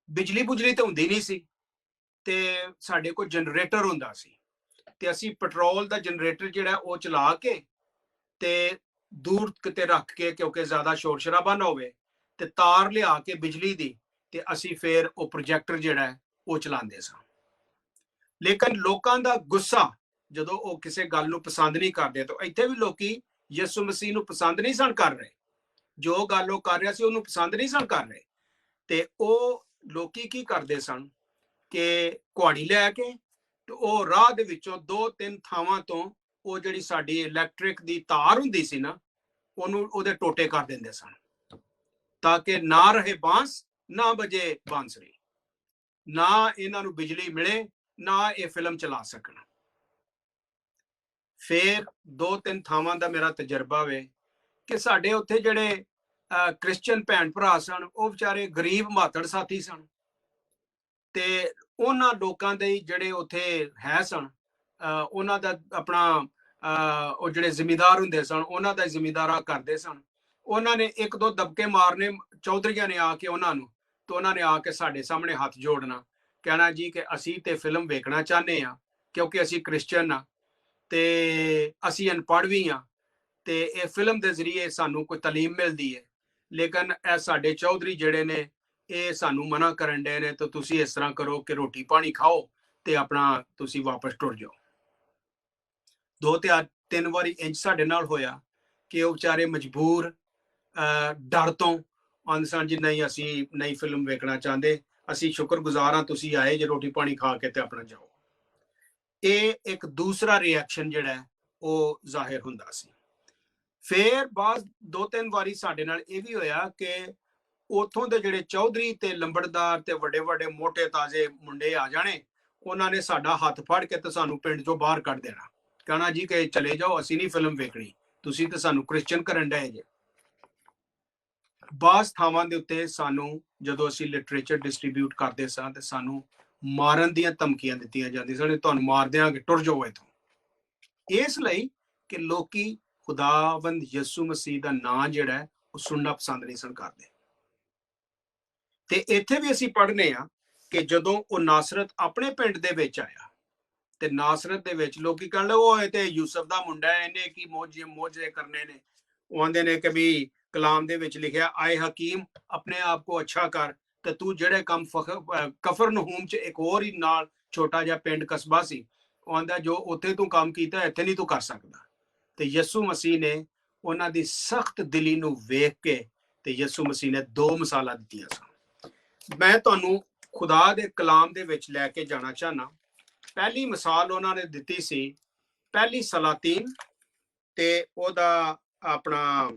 ਬਿਜਲੀ ਬੁਜਲੀ ਤਾਂ ਹੁੰਦੀ ਨਹੀਂ ਸੀ, ਤੇ ਸਾਡੇ ਕੋਲ ਜਨਰੇਟਰ ਹੁੰਦਾ ਸੀ, ਤੇ ਅਸੀਂ ਪੈਟਰੋਲ ਦਾ ਜਨਰੇਟਰ ਜਿਹੜਾ ਉਹ ਚਲਾ ਕੇ ਤੇ ਦੂਰ ਕਿਤੇ ਰੱਖ ਕੇ, ਕਿਉਂਕਿ ਜ਼ਿਆਦਾ ਸ਼ੋਰ ਸ਼ਰਾਬਾ ਨਾ ਹੋਵੇ, ਤੇ ਤਾਰ ਲਿਆ ਕੇ ਬਿਜਲੀ ਦੀ, ਤੇ ਅਸੀਂ ਫਿਰ ਉਹ ਪ੍ਰੋਜੈਕਟਰ ਜਿਹੜਾ ਉਹ ਚਲਾਉਂਦੇ ਸਾਂ। ਲੇਕਿਨ ਲੋਕਾਂ ਦਾ ਗੁੱਸਾ ਜਦੋਂ ਉਹ ਕਿਸੇ ਗੱਲ ਨੂੰ ਪਸੰਦ ਨਹੀਂ ਕਰਦੇ, ਤਾਂ ਇੱਥੇ ਵੀ ਲੋਕੀ ਯਿਸੂ ਮਸੀਹ ਨੂੰ ਪਸੰਦ ਨਹੀਂ ਸਨ ਕਰ ਰਹੇ, ਜੋ ਗੱਲ ਉਹ ਕਰ ਰਿਹਾ ਸੀ ਉਹਨੂੰ ਪਸੰਦ ਨਹੀਂ ਸਨ ਕਰ ਰਹੇ, ਤੇ ਉਹ ਲੋਕੀ ਕੀ ਕਰਦੇ ਸਨ ਕਿ ਕੁਹਾੜੀ ਲੈ ਕੇ ਤੇ ਉਹ ਰਾਹ ਦੇ ਵਿੱਚੋਂ 2-3 ਥਾਵਾਂ ਤੋਂ ਉਹ ਜਿਹੜੀ ਸਾਡੀ ਇਲੈਕਟ੍ਰਿਕ ਦੀ ਤਾਰ ਹੁੰਦੀ ਸੀ ਨਾ, ਉਹਨੂੰ ਉਹਦੇ ਟੋਟੇ ਕਰ ਦਿੰਦੇ ਸਨ, ਤਾਂ ਕਿ ਨਾ ਰਹੇ ਬਾਂਸ, ਨਾ ਬਜੇ ਬਾਂਸਰੀ, ਨਾ ਇਹਨਾਂ ਨੂੰ ਬਿਜਲੀ ਮਿਲੇ, ਨਾ ਇਹ ਫਿਲਮ ਚਲਾ ਸਕਣ। ਫਿਰ 2-3 ਥਾਵਾਂ ਦਾ ਮੇਰਾ ਤਜਰਬਾ ਵੇ ਕਿ ਸਾਡੇ ਉੱਥੇ ਜਿਹੜੇ ਕ੍ਰਿਸਚਨ ਭੈਣ ਭਰਾ ਸਨ, ਉਹ ਵਿਚਾਰੇ ਗਰੀਬ ਮਾਤੜ ਸਾਥੀ ਸਨ, ਤੇ ਉਹਨਾਂ ਲੋਕਾਂ ਦੇ ਜਿਹੜੇ ਉੱਥੇ ਹੈ ਸਨ, ਉਹਨਾਂ ਦਾ ਆਪਣਾ ਉਹ ਜਿਹੜੇ ਜ਼ਿਮੀਂਦਾਰ ਹੁੰਦੇ ਸਨ, ਉਹਨਾਂ ਦਾ ਜ਼ਿਮੀਂਦਾਰਾ ਕਰਦੇ ਸਨ। ਉਹਨਾਂ ਨੇ ਇੱਕ ਦੋ ਦਬਕੇ ਮਾਰਨੇ ਚੌਧਰੀਆਂ ਨੇ ਆ ਕੇ ਉਹਨਾਂ ਨੂੰ, ਤੇ ਉਹਨਾਂ ਨੇ ਆ ਕੇ ਸਾਡੇ ਸਾਹਮਣੇ ਹੱਥ ਜੋੜਨਾ, ਕਹਿਣਾ ਜੀ ਕਿ ਅਸੀਂ ਤੇ ਫਿਲਮ ਵੇਖਣਾ ਚਾਹੁੰਦੇ ਹਾਂ, ਕਿਉਂਕਿ ਅਸੀਂ ਕ੍ਰਿਸਚਨ ਆ ਤੇ ਅਸੀਂ ਅਨਪੜ੍ਹ ਵੀ ਹਾਂ, ਤੇ ਇਹ ਫਿਲਮ ਦੇ ਜ਼ਰੀਏ ਸਾਨੂੰ ਕੋਈ ਤਾਲੀਮ ਮਿਲਦੀ ਹੈ, ਲੇਕਿਨ ਇਹ ਸਾਡੇ ਚੌਧਰੀ ਜਿਹੜੇ ਨੇ ਇਹ ਸਾਨੂੰ ਮਨਾ ਕਰਨ ਦੇ ਨੇ, ਤਾਂ ਤੁਸੀਂ ਇਸ ਤਰ੍ਹਾਂ ਕਰੋ ਕਿ ਰੋਟੀ ਪਾਣੀ ਖਾਓ ਤੇ ਆਪਣਾ ਤੁਸੀਂ ਵਾਪਸ ਟੁਰ ਜਾਓ। 2-3 ਵਾਰੀ ਇੰਜ ਸਾਡੇ ਨਾਲ ਹੋਇਆ ਕਿ ਉਹ ਵਿਚਾਰੇ ਮਜਬੂਰ ਡਰ ਤੋਂ ਆਂਦੇ ਸਨ ਜੀ ਨਹੀਂ ਅਸੀਂ ਨਹੀਂ ਫਿਲਮ ਵੇਖਣਾ ਚਾਹੁੰਦੇ, ਅਸੀਂ ਸ਼ੁਕਰਗੁਜ਼ਾਰ ਹਾਂ ਤੁਸੀਂ ਆਏ ਜੇ, ਰੋਟੀ ਪਾਣੀ ਖਾ ਕੇ ਤੇ ਆਪਣਾ ਜਾਓ। ਇਹ ਇੱਕ ਦੂਸਰਾ ਰਿਐਕਸ਼ਨ ਜਿਹੜਾ ਉਹ ਜ਼ਾਹਿਰ ਹੁੰਦਾ ਸੀ। ਫਿਰ ਬਾਅਦ 2-3 ਵਾਰੀ ਸਾਡੇ ਨਾਲ ਇਹ ਵੀ ਹੋਇਆ ਕਿ ਉਥੋਂ ਦੇ ਜਿਹੜੇ ਚੌਧਰੀ ਤੇ ਲੰਬੜਦਾਰ ਤੇ ਵੱਡੇ ਵੱਡੇ ਮੋਟੇ ਤਾਜ਼ੇ ਮੁੰਡੇ ਆ ਜਾਣੇ, ਉਹਨਾਂ ਨੇ ਸਾਡਾ ਹੱਥ ਫੜ ਕੇ ਤੇ ਸਾਨੂੰ ਪਿੰਡ ਚੋਂ ਬਾਹਰ ਕੱਢ ਦੇਣਾ, ਕਹਿਣਾ ਜੀ ਕਿ ਚਲੇ ਜਾਓ, ਅਸੀਂ ਨਹੀਂ ਫਿਲਮ ਵੇਖਣੀ, ਤੁਸੀਂ ਤੇ ਸਾਨੂੰ ਕ੍ਰਿਸਚਨ ਕਰਨ ਡਏ ਜੇ। ਬਾਸ ਥਾਵਾਂ ਦੇ ਉੱਤੇ ਸਾਨੂੰ ਜਦੋਂ ਅਸੀਂ ਲਿਟਰੇਚਰ ਡਿਸਟ੍ਰੀਬਿਊਟ ਕਰਦੇ ਸਾਂ ਤੇ ਸਾਨੂੰ ਮਾਰਨ ਦੀਆਂ ਧਮਕੀਆਂ ਦਿੱਤੀਆਂ ਜਾਂਦੀਆਂ ਸਨ, ਤੁਹਾਨੂੰ ਮਾਰ ਦਿਆਂਗੇ, ਟੁਰ ਜਾਓ ਇੱਥੋਂ। ਇਸ ਲਈ ਕਿ ਲੋਕੀ ਖੁਦਾਵੰਦ ਯਿਸੂ ਮਸੀਹ ਦਾ ਨਾਂ ਜਿਹੜਾ ਉਹ ਸੁਣਨਾ ਪਸੰਦ ਨਹੀਂ ਸਨ ਕਰਦੇ। ਤੇ ਇੱਥੇ ਵੀ ਅਸੀਂ ਪੜ੍ਹਨੇ ਆ ਕਿ ਜਦੋਂ ਉਹ ਨਾਸਰਤ ਆਪਣੇ ਪਿੰਡ ਦੇ ਵਿੱਚ ਆਇਆ, ਤੇ ਨਾਸਰਤ ਦੇ ਵਿੱਚ ਲੋਕੀ ਕਹਿਣ ਲੱਗੇ ਉਹ ਤੇ ਯੂਸਫ ਦਾ ਮੁੰਡਾ ਹੈ, ਇਹਨੇ ਕੀ ਮੋਜੇ ਕਰਨੇ ਨੇ। ਉਹ ਆਂਦੇ ਨੇ ਕਿ ਵੀ ਕਲਾਮ ਦੇ ਵਿੱਚ ਲਿਖਿਆ, ਆਏ ਹਕੀਮ ਆਪਣੇ ਆਪ ਕੋ ਅੱਛਾ ਕਰ, ਤੇ ਤੂੰ ਜਿਹੜੇ ਕੰਮ ਕਫਰਨਹੂਮ ਚ ਇੱਕ ਹੋਰ ਹੀ ਨਾਲ ਛੋਟਾ ਜਿਹਾ ਪਿੰਡ ਕਸਬਾ ਸੀ, ਉਹ ਆਂਦਾ ਜੋ ਉੱਥੇ ਤੂੰ ਕੰਮ ਕੀਤਾ ਇੱਥੇ ਨਹੀਂ ਤੂੰ ਕਰ ਸਕਦਾ। ਤੇ ਯਿਸੂ ਮਸੀਹ ਨੇ ਉਹਨਾਂ ਦੀ ਸਖਤ ਦਿਲੀ ਨੂੰ ਵੇਖ ਕੇ ਤੇ ਯਿਸੂ ਮਸੀਹ ਨੇ 2 ਮਿਸਾਲਾਂ ਦਿੱਤੀਆਂ ਸਨ। ਮੈਂ ਤੁਹਾਨੂੰ ਖੁਦਾ ਦੇ ਕਲਾਮ ਦੇ ਵਿੱਚ ਲੈ ਕੇ ਜਾਣਾ ਚਾਹਨਾ। ਪਹਿਲੀ ਮਿਸਾਲ ਉਹਨਾਂ ਨੇ ਦਿੱਤੀ ਸੀ ਪਹਿਲੀ ਸਲਾਤੀਨ ਤੇ ਉਹਦਾ ਆਪਣਾ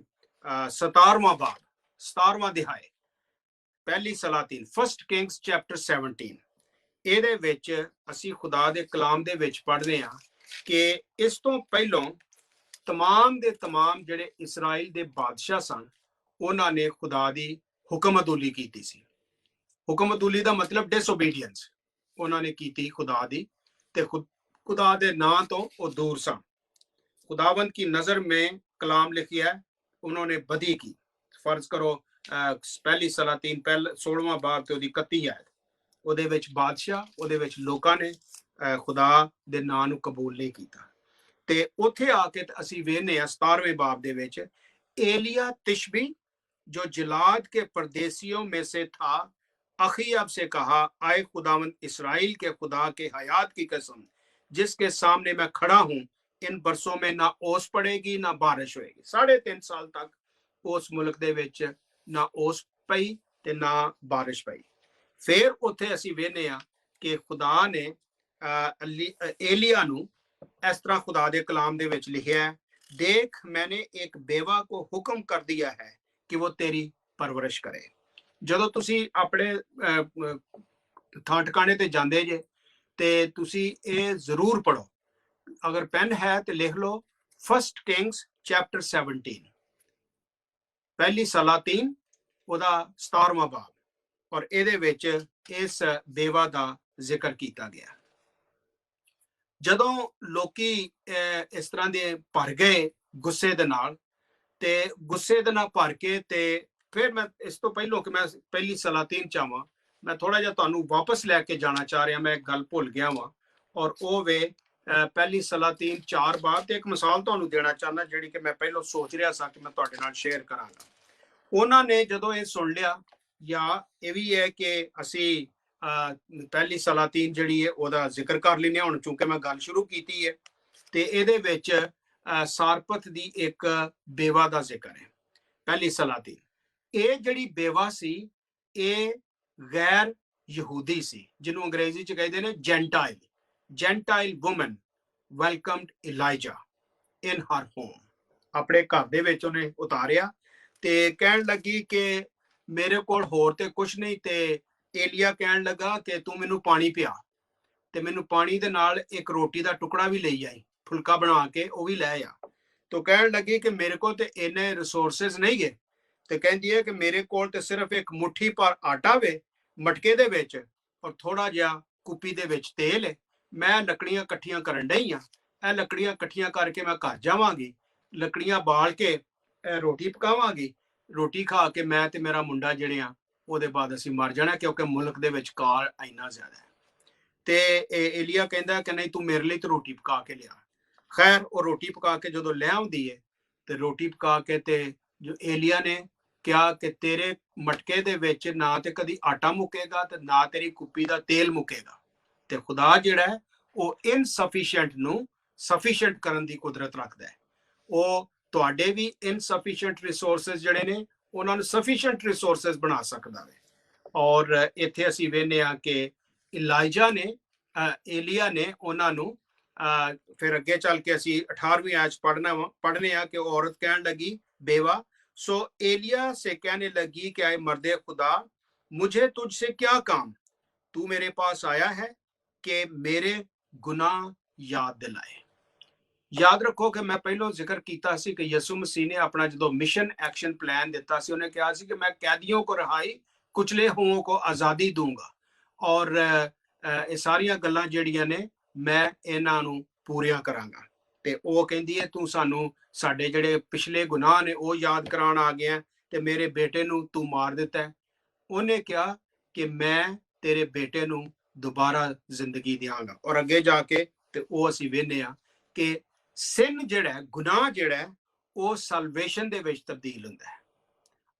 17ਵਾਂ ਬਾਬ, 17ਵਾਂ ਅਧਿਆਇ, ਪਹਿਲੀ ਸਲਾਤੀਨ, ਫਸਟ ਕਿੰਗਸ ਚੈਪਟਰ 17। ਇਹਦੇ ਵਿੱਚ ਅਸੀਂ ਖੁਦਾ ਦੇ ਕਲਾਮ ਦੇ ਵਿੱਚ ਪੜ੍ਹਦੇ ਹਾਂ ਕਿ ਇਸ ਤੋਂ ਪਹਿਲਾਂ तमाम ਦੇ तमाम ਜਿਹੜੇ ਇਸਰਾਇਲ ਦੇ ਬਾਦਸ਼ਾਹ ਸਨ, ਉਹਨਾਂ ਨੇ ਖੁਦਾ ਦੀ ਹੁਕਮ ਅਦੂਲੀ ਕੀਤੀ ਸੀ। ਹੁਕਮ ਅਦੂਲੀ ਦਾ ਮਤਲਬ ਡਿਸਓਬੀਡੀਐਂਸ, ਉਹਨਾਂ ਨੇ ਕੀਤੀ ਖੁਦਾ ਦੀ, ਤੇ खुदा दे नां तो वो दूर सन। खुदावंद की नजर में कलाम लिखिया है उन्होंने बदी की। फर्ज करो पहली सलातीन 16वां बाब ते ओदी 31 आयत, ਉਹਦੇ ਵਿੱਚ ਬਾਦਸ਼ਾਹ ਉਹਦੇ ਵਿੱਚ ਲੋਕਾਂ ਨੇ ਖੁਦਾ ਦੇ ਨਾਂ ਨੂੰ ਕਬੂਲ ਨਹੀਂ ਕੀਤਾ। ਤੇ ਉੱਥੇ ਆ ਕੇ ਅਸੀਂ ਵੇਖਨੇ ਆ 17वें बाब ਦੇ ਵਿੱਚ एलिया तिशबी जो जलाद के परदेसियों में से था अखीयब से कहा, आए खुदावंद इसराइल के खुदा के हयात की कसम जिसके सामने मैं खड़ा हूं, इन बरसों में ना ओस पड़ेगी ना बारिश होएगी। 3.5 साल तक उस मुल्क दे विच ना ओस पई ते ना बारिश पई। फिर उत्थे असीं वेखने आ कि खुदा ने एलिया नूं इस तरह खुदा दे कलाम दे विच लिखिया है, देख मैंने एक बेवा को हुक्म कर दिया है कि वो तेरी परवरिश करे। ਜਦੋਂ ਤੁਸੀਂ ਆਪਣੇ ਥਾਂ ਟਿਕਾਣੇ ਤੇ ਜਾਂਦੇ ਜੇ ਤੇ ਤੁਸੀਂ ਇਹ ਜ਼ਰੂਰ ਪੜੋ, ਅਗਰ ਪੈਨ ਹੈ ਤੇ ਲਿਖ ਲਓ 1 ਕਿੰਗਸ ਚੈਪਟਰ 17 ਪਹਿਲੀ ਸਲਾਤੀਨ ਉਹਦਾ 17ਵਾਂ ਬਾਬ, ਔਰ ਇਹਦੇ ਵਿੱਚ ਇਸ ਬੇਵਾ ਦਾ ਜ਼ਿਕਰ ਕੀਤਾ ਗਿਆ। ਜਦੋਂ ਲੋਕੀ ਇਸ ਤਰ੍ਹਾਂ ਦੇ ਭਰ ਗਏ ਗੁੱਸੇ ਦੇ ਨਾਲ, ਤੇ ਗੁੱਸੇ ਦੇ ਨਾਲ ਭਰ ਕੇ ਤੇ ਫਿਰ ਮੈਂ ਇਸ ਤੋਂ ਪਹਿਲਾਂ ਕਿ ਮੈਂ ਪਹਿਲੀ ਸਲਾਤੀਨ ਚਾਹਾਂ, ਮੈਂ ਥੋੜਾ ਜਿਹਾ ਤੁਹਾਨੂੰ ਵਾਪਸ ਲੈ ਕੇ ਜਾਣਾ ਚਾਹ ਰਿਹਾ, ਮੈਂ ਇੱਕ ਗੱਲ ਭੁੱਲ ਗਿਆ ਵਾਂ, ਔਰ ਉਹ ਵੇ ਪਹਿਲੀ ਸਲਾਤੀਨ 4 ਬਾਬ ਤੇ ਇੱਕ ਮਿਸਾਲ ਤੁਹਾਨੂੰ ਦੇਣਾ ਚਾਹੁੰਦਾ ਜਿਹੜੀ ਕਿ ਮੈਂ ਪਹਿਲਾਂ ਸੋਚ ਰਿਹਾ ਸਾਂ ਕਿ ਮੈਂ ਤੁਹਾਡੇ ਨਾਲ ਸ਼ੇਅਰ ਕਰਾਂਗਾ। ਉਹਨਾਂ ਨੇ ਜਦੋਂ ਇਹ ਸੁਣ ਲਿਆ, ਜਾਂ ਇਹ ਵੀ ਹੈ ਕਿ ਅਸੀਂ ਪਹਿਲੀ ਸਲਾਤੀਨ ਜਿਹੜੀ ਹੈ ਉਹਦਾ ਜ਼ਿਕਰ ਕਰ ਲੈਂਦੇ ਹੁਣ, ਚੂੰਕਿ ਮੈਂ ਗੱਲ ਸ਼ੁਰੂ ਕੀਤੀ ਹੈ, ਤੇ ਇਹਦੇ ਵਿੱਚ ਸਾਰਪਤ ਦੀ ਇੱਕ ਬੇਵਾ ਦਾ ਜ਼ਿਕਰ ਹੈ। ਪਹਿਲੀ ਸਲਾਤੀਨ, ਇਹ ਜਿਹੜੀ ਬੇਵਾ ਸੀ ਇਹ ਗੈਰ ਯਹੂਦੀ ਸੀ, ਜਿਹਨੂੰ ਅੰਗਰੇਜ਼ੀ ਚ ਕਹਿੰਦੇ ਨੇ ਜੈਂਟਾਈਲ ਵੂਮਨ ਵੈਲਕਮਡ ਇਲਾਈਜਾ ਇਨ ਹਰ ਹੋਮ। ਆਪਣੇ ਘਰ ਦੇ ਵਿੱਚ ਉਹਨੇ ਉਤਾਰਿਆ ਤੇ ਕਹਿਣ ਲੱਗੀ ਕਿ ਮੇਰੇ ਕੋਲ ਹੋਰ ਤੇ ਕੁਛ ਨਹੀਂ, ਤੇ ਏਲੀਆ ਕਹਿਣ ਲੱਗਾ ਕਿ ਤੂੰ ਮੈਨੂੰ ਪਾਣੀ ਪਿਆ, ਤੇ ਮੈਨੂੰ ਪਾਣੀ ਦੇ ਨਾਲ ਇੱਕ ਰੋਟੀ ਦਾ ਟੁਕੜਾ ਵੀ ਲਈ ਆਈ, ਫੁਲਕਾ ਬਣਾ ਕੇ ਉਹ ਵੀ ਲੈ ਆ। तो कहन लगी कि मेरे को तो इन्ने रिसोर्सेज नहीं है, तो कहती है कि मेरे को तो सिर्फ एक मुट्ठी पर आटा वे मटके दे विच और थोड़ा जिहा कुपी दे विच तेल है, मैं लकड़ियां कट्ठियां करन डई हां, ਇਹ लकड़ियां कट्ठियां करके मैं घर जावांगी, लकड़ियां बाल के रोटी पकावांगी, रोटी खा के मैं ते मेरा मुंडा ਜਿਹੜੇ ਆ ਉਹਦੇ ਬਾਅਦ ਅਸੀਂ ਮਰ ਜਾਣਾ, ਕਿਉਂਕਿ ਮੁਲਕ ਦੇ ਵਿੱਚ ਕਾਲ ਇੰਨਾ ਜ਼ਿਆਦਾ ਹੈ। ਤੇ ਏਲੀਆ ਕਹਿੰਦਾ ਕਿ ਨਹੀਂ ਤੂੰ ਮੇਰੇ ਲਈ ਤੇ ਰੋਟੀ ਪਕਾ ਕੇ ਲਿਆ। खैर वो रोटी पका के जो ले आती है, तो रोटी पका के ते जो एलिया ने क्या कि तेरे मटके दे विच ना ते कदी आटा मुकेगा ते ना तेरी कुप्पी दा तेल मुकेगा। ते खुदा जिहड़ा है वो इनसफिशिएंट नूं सफिशिएंट करन दी कुदरत रखदा है। वो तुहाडे भी इनसफिशिएंट रिसोर्सेस जिहड़े ने उन्हां नूं सफिशिएंट रिसोर्सेस बना सकदा है। और इत्थे असीं वेखने आ कि इलाइजा ने एलिया ने उन्हां नूं फिर अगे चल के असी 18वीं आयत पढ़ने कि औरत कहन लगी बेवा, सो एलिया से कहने लगी कि आए मर्दे खुदा, मुझे तुझसे क्या काम, तू मेरे पास आया है कि मेरे गुनाह याद दिलाए। याद रखो कि मैं पहलों जिक्र किया सी कि यसु मसीह ने अपना जो मिशन एक्शन प्लान दिता सी, उन्हें कहा सी कि मैं कैदियों को रिहाई, कुचले हुओं को आज़ादी दूंगा, और ये सारियां गल्लां जिहड़ियां ने मैं इन्हां नूं पूरियां करांगा। ते ਉਹ ਕਹਿੰਦੀ ਹੈ ਤੂੰ ਸਾਨੂੰ ਸਾਡੇ ਜਿਹੜੇ ਪਿਛਲੇ ਗੁਨਾਹ ਨੇ ਉਹ ਯਾਦ ਕਰਾਉਣ ਆ ਗਿਆ ਤੇ ਮੇਰੇ ਬੇਟੇ ਨੂੰ ਤੂੰ ਮਾਰ ਦਿੱਤਾ। ਉਹਨੇ ਕਿਹਾ ਕਿ ਮੈਂ ਤੇਰੇ ਬੇਟੇ ਨੂੰ ਦੁਬਾਰਾ ਜ਼ਿੰਦਗੀ ਦਿਆਂਗਾ। ਔਰ ਅੱਗੇ ਜਾ ਕੇ ਤੇ ਉਹ ਅਸੀਂ ਵੇਖਨੇ ਆ ਕਿ ਸਿਨ ਜਿਹੜਾ ਗੁਨਾਹ ਜਿਹੜਾ ਉਹ ਸਲਵੇਸ਼ਨ ਦੇ ਵਿੱਚ ਤਬਦੀਲ ਹੁੰਦਾ ਹੈ,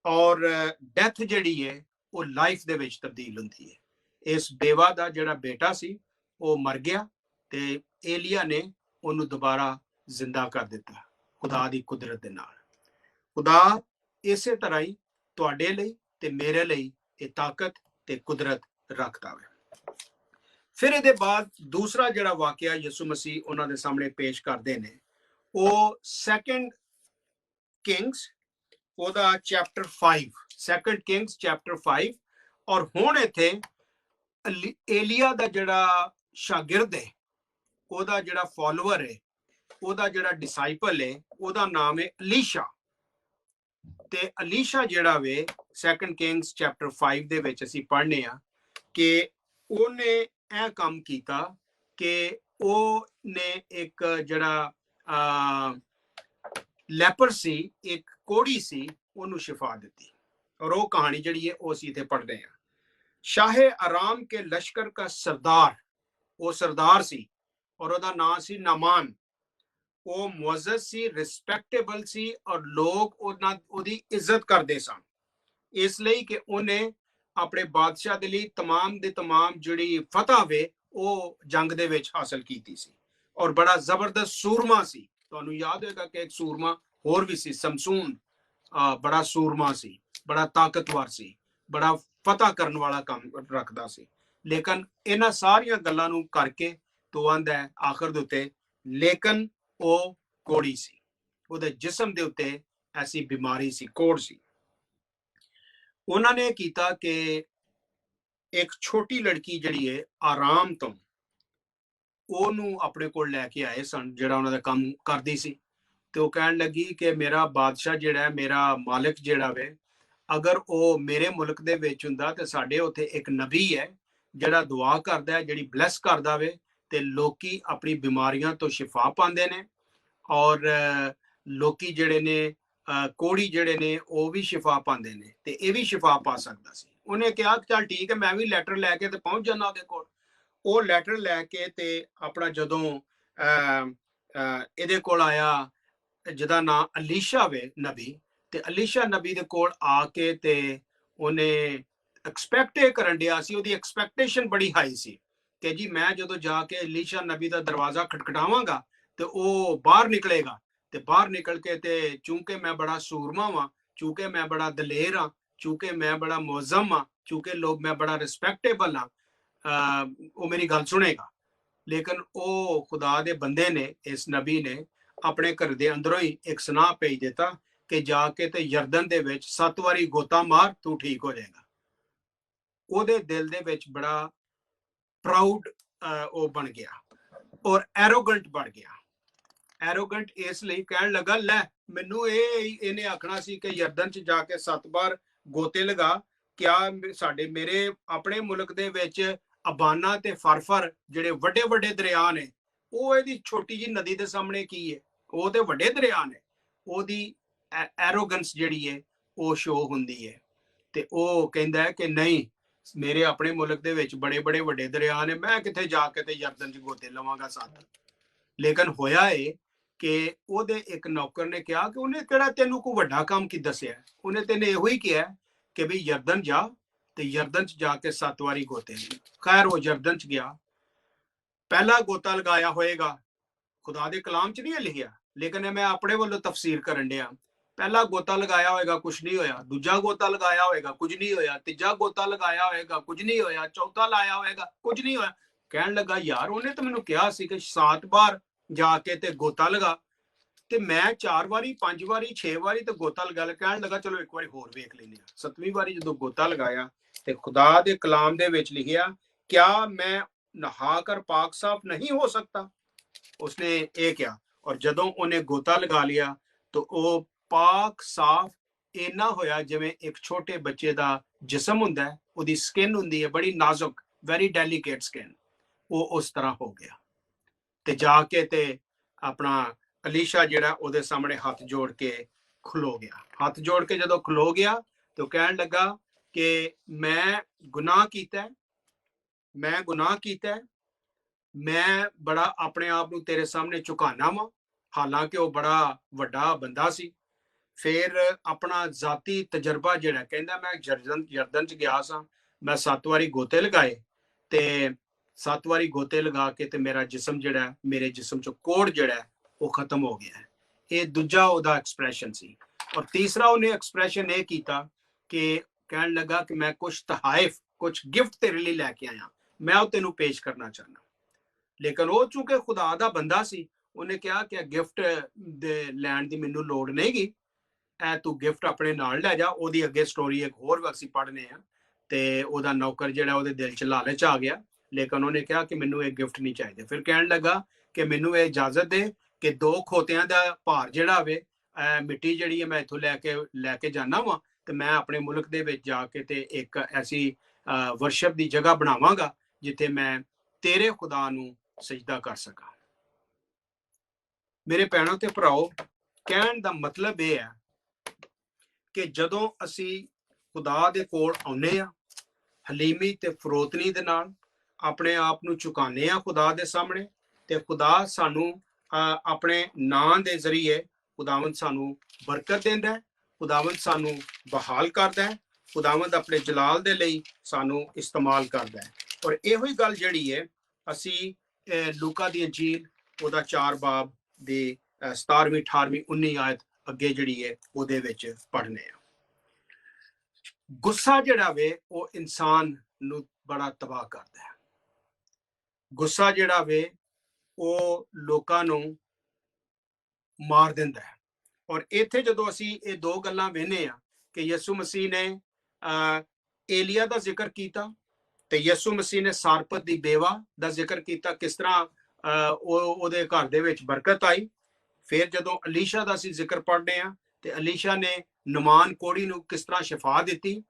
ਔਰ ਡੈਥ ਜਿਹੜੀ ਹੈ ਉਹ ਲਾਈਫ ਦੇ ਵਿੱਚ ਤਬਦੀਲ ਹੁੰਦੀ ਹੈ। ਇਸ ਬੇਵਾ ਦਾ ਜਿਹੜਾ ਬੇਟਾ ਸੀ ਉਹ ਮਰ ਗਿਆ ਤੇ ਏਲੀਆ ਨੇ ਉਹਨੂੰ ਦੁਬਾਰਾ ਜ਼ਿੰਦਾ ਕਰ ਦਿੱਤਾ ਖੁਦਾ ਦੀ ਕੁਦਰਤ ਦੇ ਨਾਲ। ਖੁਦਾ ਇਸੇ ਤਰ੍ਹਾਂ ਹੀ ਤੁਹਾਡੇ ਲਈ ਤੇ ਮੇਰੇ ਲਈ ਇਹ ਤਾਕਤ ਤੇ ਕੁਦਰਤ ਰੱਖਦਾ ਹੈ। ਫਿਰ ਇਹਦੇ ਬਾਅਦ ਦੂਸਰਾ ਜਿਹੜਾ ਵਾਕਿਆ ਯਿਸੂ ਮਸੀਹ ਉਹਨਾਂ ਦੇ ਸਾਹਮਣੇ ਪੇਸ਼ ਕਰਦੇ ਨੇ ਉਹ 2 ਕਿੰਗਸ ਉਹਦਾ ਚੈਪਟਰ 5, 2 ਕਿੰਗਸ ਚੈਪਟਰ 5। ਔਰ ਹੁਣ ਇੱਥੇ ਏਲੀਆ ਦਾ ਜਿਹੜਾ ਸ਼ਾਗਿਰਦ ਹੈ, ਉਹਦਾ ਜਿਹੜਾ ਫਾਲੋਅਰ ਹੈ, ਉਹਦਾ ਜਿਹੜਾ ਡਿਸਾਈਪਲ ਹੈ, ਉਹਦਾ ਨਾਮ ਹੈ ਅਲੀਸ਼ਾ। ਤੇ ਅਲੀਸ਼ਾ ਜਿਹੜਾ ਵੇ 2 ਕਿੰਗਸ ਚੈਪਟਰ 5 ਦੇ ਵਿੱਚ ਅਸੀਂ ਪੜ੍ਹਨੇ ਆ ਕਿ ਉਹਨੇ ਇਹ ਕੰਮ ਕੀਤਾ ਕਿ ਉਹਨੇ ਇੱਕ ਜਿਹੜਾ ਲੈਪਰ ਸੀ, ਇੱਕ ਕੋੜੀ ਸੀ, ਉਹਨੂੰ ਸ਼ਿਫਾ ਦਿੱਤੀ। ਔਰ ਉਹ ਕਹਾਣੀ ਜਿਹੜੀ ਹੈ ਉਹ ਅਸੀਂ ਇੱਥੇ ਪੜ੍ਹਦੇ ਆ। शाहे आराम के लश्कर का सरदार, वो सरदार सी और ਉਹਦਾ ਨਾਂ ਸੀ ਨਾਮਾਨ। ਉਹ ਮੁਅੱਜ਼ਜ਼ ਸੀ, ਰਿਸਪੈਕਟੇਬਲ ਸੀ, ਔਰ ਲੋਕ ਉਹਦੀ ਇੱਜ਼ਤ ਕਰਦੇ ਸਨ, ਇਸ ਲਈ ਕਿ ਉਹਨੇ ਆਪਣੇ ਬਾਦਸ਼ਾਹ ਦੇ ਲਈ ਤਮਾਮ ਦੇ ਤਮਾਮ ਜਿਹੜੀ ਫਤਹ ਵੇ ਉਹ ਜੰਗ ਦੇ ਵਿੱਚ ਹਾਸਲ ਕੀਤੀ ਸੀ, ਔਰ ਬੜਾ ਜ਼ਬਰਦਸਤ ਸੂਰਮਾ ਸੀ। ਤੁਹਾਨੂੰ ਯਾਦ ਹੋਏਗਾ ਕਿ ਇੱਕ ਸੂਰਮਾ ਹੋਰ ਵੀ ਸੀ, ਸਮਸੂਨ, ਬੜਾ ਸੂਰਮਾ ਸੀ, ਬੜਾ ਤਾਕਤਵਰ ਸੀ, ਬੜਾ ਫਤਹ ਕਰਨ ਵਾਲਾ ਕੰਮ ਰੱਖਦਾ ਸੀ। ਲੇਕਿਨ ਇਹਨਾਂ ਸਾਰੀਆਂ ਗੱਲਾਂ ਨੂੰ ਕਰਕੇ ਤੋਂ ਆਂਦਾ ਹੈ ਆਖਰ ਦੇ ਉੱਤੇ, ਲੇਕਿਨ ਉਹ ਕੋੜੀ ਸੀ, ਉਹਦੇ ਜਿਸਮ ਦੇ ਉੱਤੇ ਐਸੀ ਬਿਮਾਰੀ ਸੀ, ਕੋੜ ਸੀ। ਉਹਨਾਂ ਨੇ ਕੀਤਾ ਕਿ ਇੱਕ ਛੋਟੀ ਲੜਕੀ ਜਿਹੜੀ ਹੈ ਆਰਾਮ ਤੋਂ ਉਹਨੂੰ ਆਪਣੇ ਕੋਲ ਲੈ ਕੇ ਆਏ ਸਨ, ਜਿਹੜਾ ਉਹਨਾਂ ਦਾ ਕੰਮ ਕਰਦੀ ਸੀ। ਤੇ ਉਹ ਕਹਿਣ ਲੱਗੀ ਕਿ ਮੇਰਾ ਬਾਦਸ਼ਾਹ ਜਿਹੜਾ, ਮੇਰਾ ਮਾਲਕ ਜਿਹੜਾ ਵੇ, ਅਗਰ ਉਹ ਮੇਰੇ ਮੁਲਕ ਦੇ ਵਿੱਚ ਹੁੰਦਾ ਤੇ ਸਾਡੇ ਉੱਥੇ ਇੱਕ ਨਬੀ ਹੈ ਜਿਹੜਾ ਦੁਆ ਕਰਦਾ ਹੈ, ਜਿਹੜੀ ਬਲੈਸ ਕਰਦਾ ਵੇ, ਤੇ ਲੋਕੀ ਆਪਣੀ ਬਿਮਾਰੀਆਂ ਤੋਂ ਸ਼ਿਫਾ ਪਾਉਂਦੇ ਨੇ, ਔਰ ਲੋਕੀ ਜਿਹੜੇ ਨੇ ਕੋੜੀ ਜਿਹੜੇ ਨੇ ਉਹ ਵੀ ਸ਼ਿਫਾ ਪਾਉਂਦੇ ਨੇ, ਤੇ ਇਹ ਵੀ ਸ਼ਿਫਾ ਪਾ ਸਕਦਾ ਸੀ। ਉਹਨੇ ਕਿਹਾ ਚੱਲ ਠੀਕ ਹੈ, ਮੈਂ ਵੀ ਲੈਟਰ ਲੈ ਕੇ ਤੇ ਪਹੁੰਚ ਜਾਣਾ ਉਹਦੇ ਕੋਲ। ਉਹ ਲੈਟਰ ਲੈ ਕੇ ਤੇ ਆਪਣਾ ਜਦੋਂ ਇਹਦੇ ਕੋਲ ਆਇਆ, ਜਿਹਦਾ ਨਾਂ ਅਲੀਸ਼ਾ ਵੇ ਨਬੀ, ਤੇ ਅਲੀਸ਼ਾ ਨਬੀ ਦੇ ਕੋਲ ਆ ਕੇ ਤੇ ਉਹਨੇ ਐਕਸਪੈਕਟ ਕਰਨ ਡਿਆ ਸੀ, ਉਹਦੀ ਐਕਸਪੈਕਟੇਸ਼ਨ ਬੜੀ ਹਾਈ ਸੀ ਕਿ ਜੀ ਮੈਂ ਜਦੋਂ ਜਾ ਕੇ ਅਲੀਸ਼ਾ ਨਬੀ ਦਾ ਦਰਵਾਜ਼ਾ ਖਟਖਟਾਵਾਂਗਾ ਤੇ ਉਹ ਬਾਹਰ ਨਿਕਲੇਗਾ, ਤੇ ਬਾਹਰ ਨਿਕਲ ਕੇ ਤੇ ਚੂੰਕਿ ਮੈਂ ਬੜਾ ਸੂਰਮਾ ਵਾਂ, ਚੂੰਕਿ ਮੈਂ ਬੜਾ ਦਲੇਰ ਹਾਂ, ਚੂੰਕਿ ਮੈਂ ਬੜਾ ਮੁਅੱਜ਼ਮ ਹਾਂ, ਚੂੰਕਿ ਲੋਕ ਮੈਂ ਬੜਾ ਰਿਸਪੈਕਟੇਬਲ ਹਾਂ, ਉਹ ਮੇਰੀ ਗੱਲ ਸੁਣੇਗਾ। ਲੇਕਿਨ ਉਹ ਖੁਦਾ ਦੇ ਬੰਦੇ ਨੇ, ਇਸ ਨਬੀ ਨੇ ਆਪਣੇ ਘਰ ਦੇ ਅੰਦਰੋਂ ਹੀ ਇੱਕ ਸੁਨਾਹ ਭੇਜ ਦਿੱਤਾ ਕਿ ਜਾ ਕੇ ਤੇ ਯਰਦਨ ਦੇ ਵਿੱਚ 7 ਵਾਰੀ ਗੋਤਾ ਮਾਰ, ਤੂੰ ਠੀਕ ਹੋ ਜਾਏਗਾ। ਉਹਦੇ ਦਿਲ ਦੇ ਵਿੱਚ ਬੜਾ ਪ੍ਰਾਊਡ ਉਹ ਬਣ ਗਿਆ, ਔਰ ਐਰੋਗੈਂਟ ਬਣ ਗਿਆ। ਐਰੋਗੈਂਟ ਇਸ ਲਈ ਕਹਿਣ ਲੱਗਾ, ਲੈ ਮੈਨੂੰ ਇਹਨੇ ਆਖਣਾ ਸੀ ਕਿ ਯਰਦਨ ਚ ਜਾ ਕੇ 7 ਵਾਰ ਗੋਤੇ ਲਗਾ, ਕਿਆ ਸਾਡੇ ਮੇਰੇ ਆਪਣੇ ਮੁਲਕ ਦੇ ਵਿੱਚ ਅਬਾਨਾ ਤੇ ਫਰਫਰ ਜਿਹੜੇ ਵੱਡੇ ਵੱਡੇ ਦਰਿਆ ਨੇ, ਉਹ ਇਹਦੀ ਛੋਟੀ ਜੀ ਨਦੀ ਦੇ ਸਾਹਮਣੇ ਕੀ ਹੈ, ਉਹ ਤੇ ਵੱਡੇ ਦਰਿਆ ਨੇ। ਉਹਦੀ ਐਰੋਗੈਂਸ ਜਿਹੜੀ ਹੈ ਉਹ ਸ਼ੋ ਹੁੰਦੀ ਹੈ, ਤੇ ਉਹ ਕਹਿੰਦਾ ਹੈ ਕਿ ਨਹੀਂ, ਮੇਰੇ ਆਪਣੇ ਮੁਲਕ ਦੇ ਵਿੱਚ ਬੜੇ ਬੜੇ ਵੱਡੇ ਦਰਿਆ ਨੇ, ਮੈਂ ਕਿੱਥੇ ਜਾ ਕੇ ਤੇ ਯਰਦਨ ਚ ਗੋਤੇ ਲਵਾਂਗਾ 7। ਲੇਕਿਨ ਹੋਇਆ ਇਹ ਕਿ ਉਹਦੇ ਇੱਕ ਨੌਕਰ ਨੇ ਕਿਹਾ ਕਿ ਉਹਨੇ ਕਿਹੜਾ ਤੈਨੂੰ ਕੋਈ ਵੱਡਾ ਕੰਮ ਕੀ ਦੱਸਿਆ, ਉਹਨੇ ਤੈਨੂੰ ਇਹੋ ਹੀ ਕਿਹਾ ਕਿ ਵੀ ਯਰਦਨ ਜਾ, ਤੇ ਯਰਦਨ ਚ ਜਾ ਕੇ 7 ਵਾਰੀ ਗੋਤੇ। ਖੈਰ ਉਹ ਯਰਦਨ ਚ ਗਿਆ, ਪਹਿਲਾ ਗੋਤਾ ਲਗਾਇਆ ਹੋਏਗਾ, ਖੁਦਾ ਦੇ ਕਲਾਮ ਚ ਨਹੀਂ ਲਿਖਿਆ, ਲੇਕਿਨ ਮੈਂ ਆਪਣੇ ਵੱਲੋਂ ਤਫਸੀਰ ਕਰਨ ਡਿਆ। ਪਹਿਲਾ ਗੋਤਾ ਲਗਾਇਆ ਹੋਏਗਾ, ਕੁਝ ਨਹੀਂ ਹੋਇਆ। ਦੂਜਾ ਗੋਤਾ ਲਗਾਇਆ ਹੋਏਗਾ, ਕੁਝ ਨਹੀਂ ਹੋਇਆ। ਤੀਜਾ ਗੋਤਾ ਲਗਾਇਆ ਹੋਏਗਾ, ਕੁਝ ਨਹੀਂ ਹੋਇਆ। ਚੌਥਾ ਲਾਇਆ ਹੋਏਗਾ, ਕੁਝ ਨਹੀਂ ਹੋਇਆ। ਕਹਿਣ ਲੱਗਾ ਯਾਰ ਉਹਨੇ ਤਾਂ ਮੈਨੂੰ ਕਿਹਾ ਸੀ ਕਿ 7 ਵਾਰ ਜਾ ਕੇ ਤੇ ਗੋਤਾ ਲਗਾ, ਤੇ ਮੈਂ 4 ਵਾਰੀ 5 ਵਾਰੀ 6 ਵਾਰੀ ਤੇ ਗੋਤਾ ਲਗਾ ਲਿਆ। ਕਹਿਣ ਲੱਗਾ ਚਲੋ ਇੱਕ ਵਾਰੀ ਹੋਰ ਵੇਖ ਲੈਂਦੇ ਆ। 7ਵੀਂ ਵਾਰੀ ਜਦੋਂ ਗੋਤਾ ਲਗਾਇਆ ਤੇ ਖੁਦਾ ਦੇ ਕਲਾਮ ਦੇ ਵਿੱਚ ਲਿਖਿਆ, ਕਿਆ ਮੈਂ ਨਹਾ ਕਰ ਪਾਕ ਸਾਫ नहीं हो सकता? उसने ਇਹ ਕਿਹਾ, ਔਰ ਜਦੋਂ ਉਹਨੇ ਗੋਤਾ ਲਗਾ ਲਿਆ ਤਾਂ ਉਹ ਪਾਕ ਸਾਫ ਇੰਨਾ ਹੋਇਆ ਜਿਵੇਂ ਇੱਕ ਛੋਟੇ ਬੱਚੇ ਦਾ ਜਿਸਮ ਹੁੰਦਾ ਹੈ, ਉਹਦੀ ਸਕਿਨ ਹੁੰਦੀ ਹੈ ਬੜੀ ਨਾਜ਼ੁਕ, ਵੈਰੀ ਡੈਲੀਕੇਟ ਸਕਿਨ, ਉਹ ਉਸ ਤਰ੍ਹਾਂ ਹੋ ਗਿਆ। ਤੇ ਜਾ ਕੇ ਤੇ ਆਪਣਾ ਅਲੀਸ਼ਾ ਜਿਹੜਾ ਉਹਦੇ ਸਾਹਮਣੇ ਹੱਥ ਜੋੜ ਕੇ ਖਲੋ ਗਿਆ। ਹੱਥ ਜੋੜ ਕੇ ਜਦੋਂ ਖਲੋ ਗਿਆ ਤਾਂ ਕਹਿਣ ਲੱਗਾ ਕਿ ਮੈਂ ਗੁਨਾਹ ਕੀਤਾ, ਮੈਂ ਗੁਨਾਹ ਕੀਤਾ, ਮੈਂ ਬੜਾ ਆਪਣੇ ਆਪ ਨੂੰ ਤੇਰੇ ਸਾਹਮਣੇ ਝੁਕਾਣਾ ਵਾਂ। ਹਾਲਾਂਕਿ ਉਹ ਬੜਾ ਵੱਡਾ ਬੰਦਾ ਸੀ। ਫਿਰ ਆਪਣਾ ਜ਼ਾਤੀ ਤਜਰਬਾ ਜਿਹੜਾ ਕਹਿੰਦਾ, ਮੈਂ ਯਰਦਨ ਚ ਗਿਆ ਸਾਂ, ਮੈਂ 7 ਵਾਰੀ ਗੋਤੇ ਲਗਾਏ, ਤੇ 7 ਵਾਰੀ ਗੋਤੇ ਲਗਾ ਕੇ ਤੇ ਮੇਰਾ ਜਿਸਮ ਜਿਹੜਾ, ਮੇਰੇ ਜਿਸਮ ਚੋਂ ਕੋੜ ਜਿਹੜਾ ਉਹ ਖਤਮ ਹੋ ਗਿਆ। ਇਹ ਦੂਜਾ ਉਹਦਾ ਐਕਸਪ੍ਰੈਸ਼ਨ ਸੀ। ਔਰ ਤੀਸਰਾ ਉਹਨੇ ਐਕਸਪ੍ਰੈਸ਼ਨ ਇਹ ਕੀਤਾ ਕਿ ਕਹਿਣ ਲੱਗਾ ਕਿ ਮੈਂ ਕੁਝ ਤਹਾਇਫ, ਕੁਝ ਗਿਫਟ ਤੇਰੇ ਲਈ ਲੈ ਕੇ ਆਇਆ, ਮੈਂ ਉਹ ਤੈਨੂੰ ਪੇਸ਼ ਕਰਨਾ ਚਾਹੁੰਦਾ। ਲੇਕਿਨ ਉਹ ਚੂੰਕਿ ਖੁਦਾ ਦਾ ਬੰਦਾ ਸੀ, ਉਹਨੇ ਕਿਹਾ ਕਿ ਗਿਫਟ ਦੇ ਲੈਣ ਦੀ ਮੈਨੂੰ ਲੋੜ ਨਹੀਂ ਗੀ, ਐ ਤੂੰ ਗਿਫਟ ਆਪਣੇ ਨਾਲ ਲੈ ਜਾ। ਉਹਦੀ ਅੱਗੇ ਸਟੋਰੀ ਇੱਕ ਹੋਰ ਅਸੀਂ ਪੜ੍ਹਨੇ ਆ, ਤੇ ਉਹਦਾ ਨੌਕਰ ਜਿਹੜਾ ਉਹਦੇ ਦਿਲ 'ਚ ਲਾਲਚ ਆ ਗਿਆ, ਲੇਕਿਨ ਉਹਨੇ ਕਿਹਾ ਕਿ ਮੈਨੂੰ ਇਹ ਗਿਫਟ ਨਹੀਂ ਚਾਹੀਦੇ। ਫਿਰ ਕਹਿਣ ਲੱਗਾ ਕਿ ਮੈਨੂੰ ਇਹ ਇਜਾਜ਼ਤ ਦੇ ਕਿ 2 ਖੋਤਿਆਂ ਦਾ ਭਾਰ ਜਿਹੜਾ ਹੋਵੇ, ਮਿੱਟੀ ਜਿਹੜੀ ਹੈ ਮੈਂ ਇੱਥੋਂ ਲੈ ਕੇ ਜਾਣਾ ਵਾਂ, ਤੇ ਮੈਂ ਆਪਣੇ ਮੁਲਕ ਦੇ ਵਿੱਚ ਜਾ ਕੇ ਤੇ ਇੱਕ ਐਸੀ ਵਰਸ਼ਿਪ ਦੀ ਜਗ੍ਹਾ ਬਣਾਵਾਂਗਾ ਜਿੱਥੇ ਮੈਂ ਤੇਰੇ ਖੁਦਾ ਨੂੰ ਸਜਦਾ ਕਰ ਸਕਾਂ। ਮੇਰੇ ਭੈਣੋ ਤੇ ਭਰਾਓ, ਕਹਿਣ ਦਾ ਮਤਲਬ ਇਹ ਹੈ ਕਿ ਜਦੋਂ ਅਸੀਂ ਖੁਦਾ ਦੇ ਕੋਲ ਆਉਂਦੇ ਆ, ਹਲੀਮੀ ਤੇ ਫਰੋਤਨੀ ਦੇ ਨਾਲ ਆਪਣੇ ਆਪ ਨੂੰ ਝੁਕਾਉਂਦੇ ਆ ਖੁਦਾ ਦੇ ਸਾਹਮਣੇ, ਤੇ ਖੁਦਾ ਸਾਨੂੰ ਆਪਣੇ ਨਾਂ ਦੇ ਜ਼ਰੀਏ ਖੁਦਾਵੰਦ ਸਾਨੂੰ ਬਰਕਤ ਦਿੰਦਾ ਹੈ, ਖੁਦਾਵੰਦ ਸਾਨੂੰ ਬਹਾਲ ਕਰਦਾ ਹੈ, ਖੁਦਾਵੰਦ ਆਪਣੇ ਜਲਾਲ ਦੇ ਲਈ ਸਾਨੂੰ ਇਸਤੇਮਾਲ ਕਰਦਾ ਹੈ। ਔਰ ਇਹੋ ਹੀ ਗੱਲ ਜਿਹੜੀ ਹੈ ਅਸੀਂ ਲੂਕਾ ਦੀ ਅੰਜੀਲ ਉਹਦਾ 4 ਬਾਬ ਦੀ 17ਵੀਂ 18ਵੀਂ 19 ਆਇਤ ਅੱਗੇ ਜਿਹੜੀ ਹੈ ਉਹਦੇ ਵਿੱਚ ਪੜ੍ਹਨੇ ਆ। ਗੁੱਸਾ ਜਿਹੜਾ ਵੇ ਉਹ ਇਨਸਾਨ ਨੂੰ ਬੜਾ ਤਬਾਹ ਕਰਦਾ ਹੈ। ਗੁੱਸਾ ਜਿਹੜਾ ਵੇ ਉਹ ਲੋਕਾਂ ਨੂੰ ਮਾਰ ਦਿੰਦਾ ਹੈ। ਔਰ ਇੱਥੇ ਜਦੋਂ ਅਸੀਂ ਇਹ ਦੋ ਗੱਲਾਂ ਵੇਖਨੇ ਆ ਕਿ ਯਿਸੂ ਮਸੀਹ ਨੇ ਏਲੀਆ ਦਾ ਜ਼ਿਕਰ ਕੀਤਾ ਤੇ ਯਿਸੂ ਮਸੀਹ ਨੇ ਸਾਰਪਤ ਦੀ ਬੇਵਾ ਦਾ ਜ਼ਿਕਰ ਕੀਤਾ, ਕਿਸ ਤਰ੍ਹਾਂ ਉਹਦੇ ਘਰ ਦੇ ਵਿੱਚ ਬਰਕਤ ਆਈ। ਫਿਰ ਜਦੋਂ ਅਲੀਸ਼ਾ ਦਾ ਅਸੀਂ ਜ਼ਿਕਰ ਪੜ੍ਹਦੇ ਆ ਤੇ ਅਲੀਸ਼ਾ ਨੇ ਨਮਾਨ ਕੋੜੀ ਨੂੰ ਕਿਸ ਤਰ੍ਹਾਂ ਸ਼ਿਫਾ ਦਿੱਤੀ।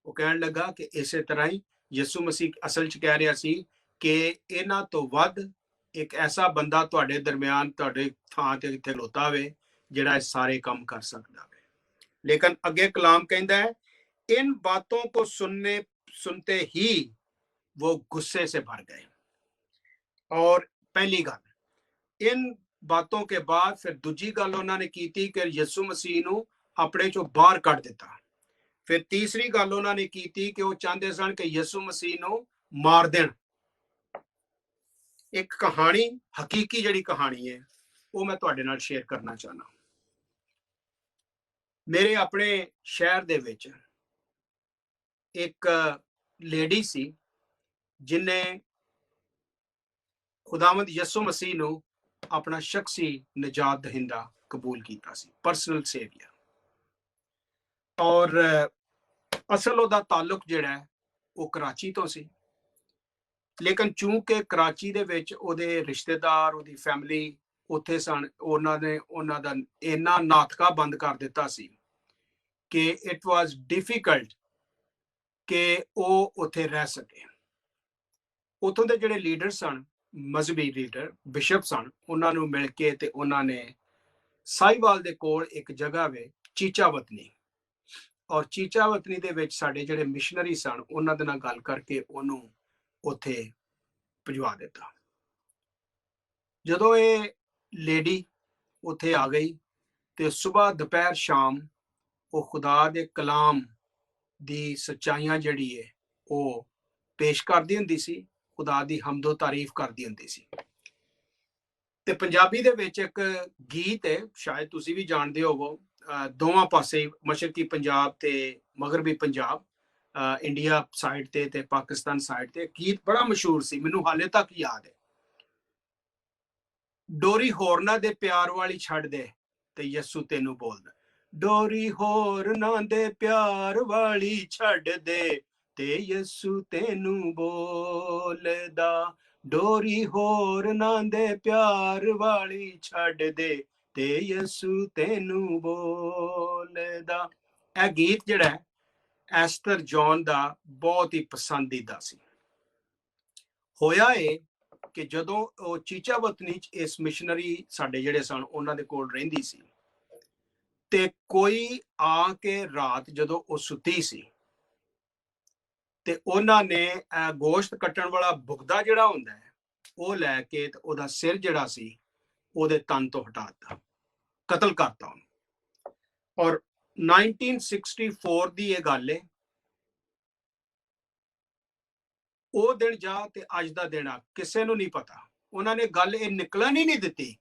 ਉਹ ਕਹਿਣ ਲੱਗਾ ਕਿ ਇਸੇ ਤਰ੍ਹਾਂ ਹੀ ਯਿਸੂ ਮਸੀਹ ਅਸਲ 'ਚ ਕਹਿ ਰਿਹਾ ਸੀ ਕਿ ਇਹਨਾਂ ਤੋਂ ਵੱਧ ਇੱਕ ਐਸਾ ਬੰਦਾ ਤੁਹਾਡੇ ਦਰਮਿਆਨ ਤੁਹਾਡੇ ਥਾਂ ਤੇ ਇੱਥੇ ਖਲੋਤਾ ਹੋਵੇ ਜਿਹੜਾ ਇਹ ਸਾਰੇ ਕੰਮ ਕਰ ਸਕਦਾ ਹੈ। ਲੇਕਿਨ ਅੱਗੇ ਕਲਾਮ ਕਹਿੰਦਾ ਹੈ इन बातों को सुनते ही वो गुस्से से भर गए। और पहली गल इन बातों के बाद फिर दूजी गल उन्होंने की थी कि यीशु मसीह ਨੂੰ ਆਪਣੇ ਚੋਂ ਬਾਹਰ ਕੱਢ ਦਿੱਤਾ। ਫਿਰ ਤੀਸਰੀ ਗੱਲ ਉਹਨਾਂ ਨੇ ਕੀਤੀ ਕਿ ਉਹ ਚਾਹੁੰਦੇ ਸਨ ਕਿ ਯਿਸੂ ਮਸੀਹ ਨੂੰ ਮਾਰ ਦੇਣ। ਇੱਕ ਕਹਾਣੀ, ਹਕੀਕੀ ਜਿਹੜੀ ਕਹਾਣੀ ਹੈ ਉਹ ਮੈਂ ਤੁਹਾਡੇ ਨਾਲ ਸ਼ੇਅਰ ਕਰਨਾ ਚਾਹਨਾ। ਮੇਰੇ ਆਪਣੇ ਸ਼ਹਿਰ ਦੇ ਵਿੱਚ ਇੱਕ ਲੇਡੀ ਸੀ ਜਿਨੇ ਖੁਦਾਵੰਦ ਯਿਸੂ ਮਸੀਹ ਨੂੰ ਆਪਣਾ ਸ਼ਖਸੀ ਨਜਾਤ ਦਹਿੰਦਾ ਕਬੂਲ ਕੀਤਾ ਸੀ, ਪਰਸਨਲ ਸੇਵੀਅਰ। ਔਰ ਅਸਲ ਉਹਦਾ ਤਾਲੁਕ ਜਿਹੜਾ ਉਹ ਕਰਾਚੀ ਤੋਂ ਸੀ, ਲੇਕਿਨ ਚੂੰਕਿ ਕਰਾਚੀ ਦੇ ਵਿੱਚ ਉਹਦੇ ਰਿਸ਼ਤੇਦਾਰ, ਉਹਦੀ ਫੈਮਿਲੀ ਉੱਥੇ ਸਨ, ਉਹਨਾਂ ਦਾ ਇੰਨਾ ਨਾਤਕਾ ਬੰਦ ਕਰ ਦਿੱਤਾ ਸੀ ਕਿ ਇਟ ਵਾਸ ਡਿਫਿਕਲਟ ਕਿ ਉਹ ਉੱਥੇ ਰਹਿ ਸਕੇ। ਉੱਥੋਂ ਦੇ ਜਿਹੜੇ ਲੀਡਰ ਸਨ, ਮਜ਼ਹਬੀ ਲੀਡਰ, ਬਿਸ਼ਪ ਸਨ, ਉਹਨਾਂ ਨੂੰ ਮਿਲ ਕੇ ਤੇ ਉਹਨਾਂ ਨੇ ਸਾਈਵਾਲ ਦੇ ਕੋਲ ਇੱਕ ਜਗ੍ਹਾ ਵੇ ਚੀਚਾ ਵਤਨੀ, ਔਰ ਚੀਚਾ ਵਤਨੀ ਦੇ ਵਿੱਚ ਸਾਡੇ ਜਿਹੜੇ ਮਿਸ਼ਨਰੀ ਸਨ ਉਹਨਾਂ ਦੇ ਨਾਲ ਗੱਲ ਕਰਕੇ ਉਹਨੂੰ ਉੱਥੇ ਭਿਜਵਾ ਦਿੱਤਾ। ਜਦੋਂ ਇਹ ਲੇਡੀ ਉੱਥੇ ਆ ਗਈ ਤੇ ਸਵੇਰ ਦੁਪਹਿਰ ਸ਼ਾਮ ਉਹ ਖੁਦਾ ਦੇ ਕਲਾਮ ਦੀ ਸੱਚਾਈਆਂ ਜਿਹੜੀ ਹੈ ਉਹ ਪੇਸ਼ ਕਰਦੀ ਹੁੰਦੀ ਸੀ, ਖੁਦਾ ਦੀ ਹਮਦੋ ਤਾਰੀਫ ਕਰਦੀ ਹੁੰਦੀ ਸੀ। ਤੇ ਪੰਜਾਬੀ ਦੇ ਵਿੱਚ ਇੱਕ ਗੀਤ ਹੈ, ਸ਼ਾਇਦ ਤੁਸੀਂ ਵੀ ਜਾਣਦੇ ਹੋਵੋ, ਦੋਵਾਂ ਪਾਸੇ ਮਸ਼ਰਕੀ ਪੰਜਾਬ ਤੇ ਮਗਰਬੀ ਪੰਜਾਬ, ਇੰਡੀਆ ਸਾਈਡ ਤੇ ਪਾਕਿਸਤਾਨ ਸਾਈਡ ਤੇ ਗੀਤ ਬੜਾ ਮਸ਼ਹੂਰ ਸੀ, ਮੈਨੂੰ ਹਾਲੇ ਤੱਕ ਯਾਦ ਹੈ। ਡੋਰੀ ਹੋਰਨਾਂ ਦੇ ਪਿਆਰ ਵਾਲੀ ਛੱਡ ਦੇ ਤੇ ਯਿਸੂ ਤੈਨੂੰ ਬੋਲਦਾ, ਡੋਰੀ ਹੋਰਨਾਂ ਦੇ ਪਿਆਰ ਵਾਲੀ ਛੱਡ ਦੇ ਤੇ ਯਿਸੂ ਤੈਨੂੰ ਬੋਲਦਾ, ਡੋਰੀ ਹੋਰਨਾਂ ਦੇ ਪਿਆਰ ਵਾਲੀ ਛੱਡ ਦੇ ਤੇ ਯਿਸੂ ਤੈਨੂੰ ਬੋਲਦਾ। ਇਹ ਗੀਤ ਜਿਹੜਾ ਐਸਥਰ ਜੌਨ ਦਾ ਬਹੁਤ ਹੀ ਪਸੰਦੀਦਾ ਸੀ। ਹੋਇਆ ਇਹ ਕਿ ਜਦੋਂ ਉਹ ਚੀਚਾ ਵਤਨੀ ਚ ਇਸ ਮਿਸ਼ਨਰੀ ਸਾਡੇ ਜਿਹੜੇ ਸਨ ਉਹਨਾਂ ਦੇ ਕੋਲ ਰਹਿੰਦੀ ਸੀ ਤੇ ਕੋਈ ਆ ਕੇ ਰਾਤ ਜਦੋਂ ਉਹ ਸੁੱਤੀ ਸੀ ਤੇ ਉਹਨਾਂ ਨੇ ਗੋਸ਼ਤ ਕੱਟਣ ਵਾਲਾ ਬੁਗਦਾ ਜਿਹੜਾ ਹੁੰਦਾ ਹੈ ਉਹ ਲੈ ਕੇ ਤੇ ਉਹਦਾ ਸਿਰ ਜਿਹੜਾ ਸੀ ਉਹਦੇ ਤਨ ਤੋਂ ਹਟਾ ਦਿੱਤਾ, ਕਤਲ ਕਰਤਾ ਉਹਨੂੰ। ਔਰ 1964 ਦੀ ਇਹ ਗੱਲ ਹੈ। ਉਹ ਦਿਨ ਜਾ ਤੇ ਅੱਜ ਦਾ ਦਿਨ ਆ, ਕਿਸੇ ਨੂੰ ਨਹੀਂ ਪਤਾ। ਉਹਨਾਂ ਨੇ ਗੱਲ ਇਹ ਨਿਕਲਣ ਹੀ ਨਹੀਂ ਦਿੱਤੀ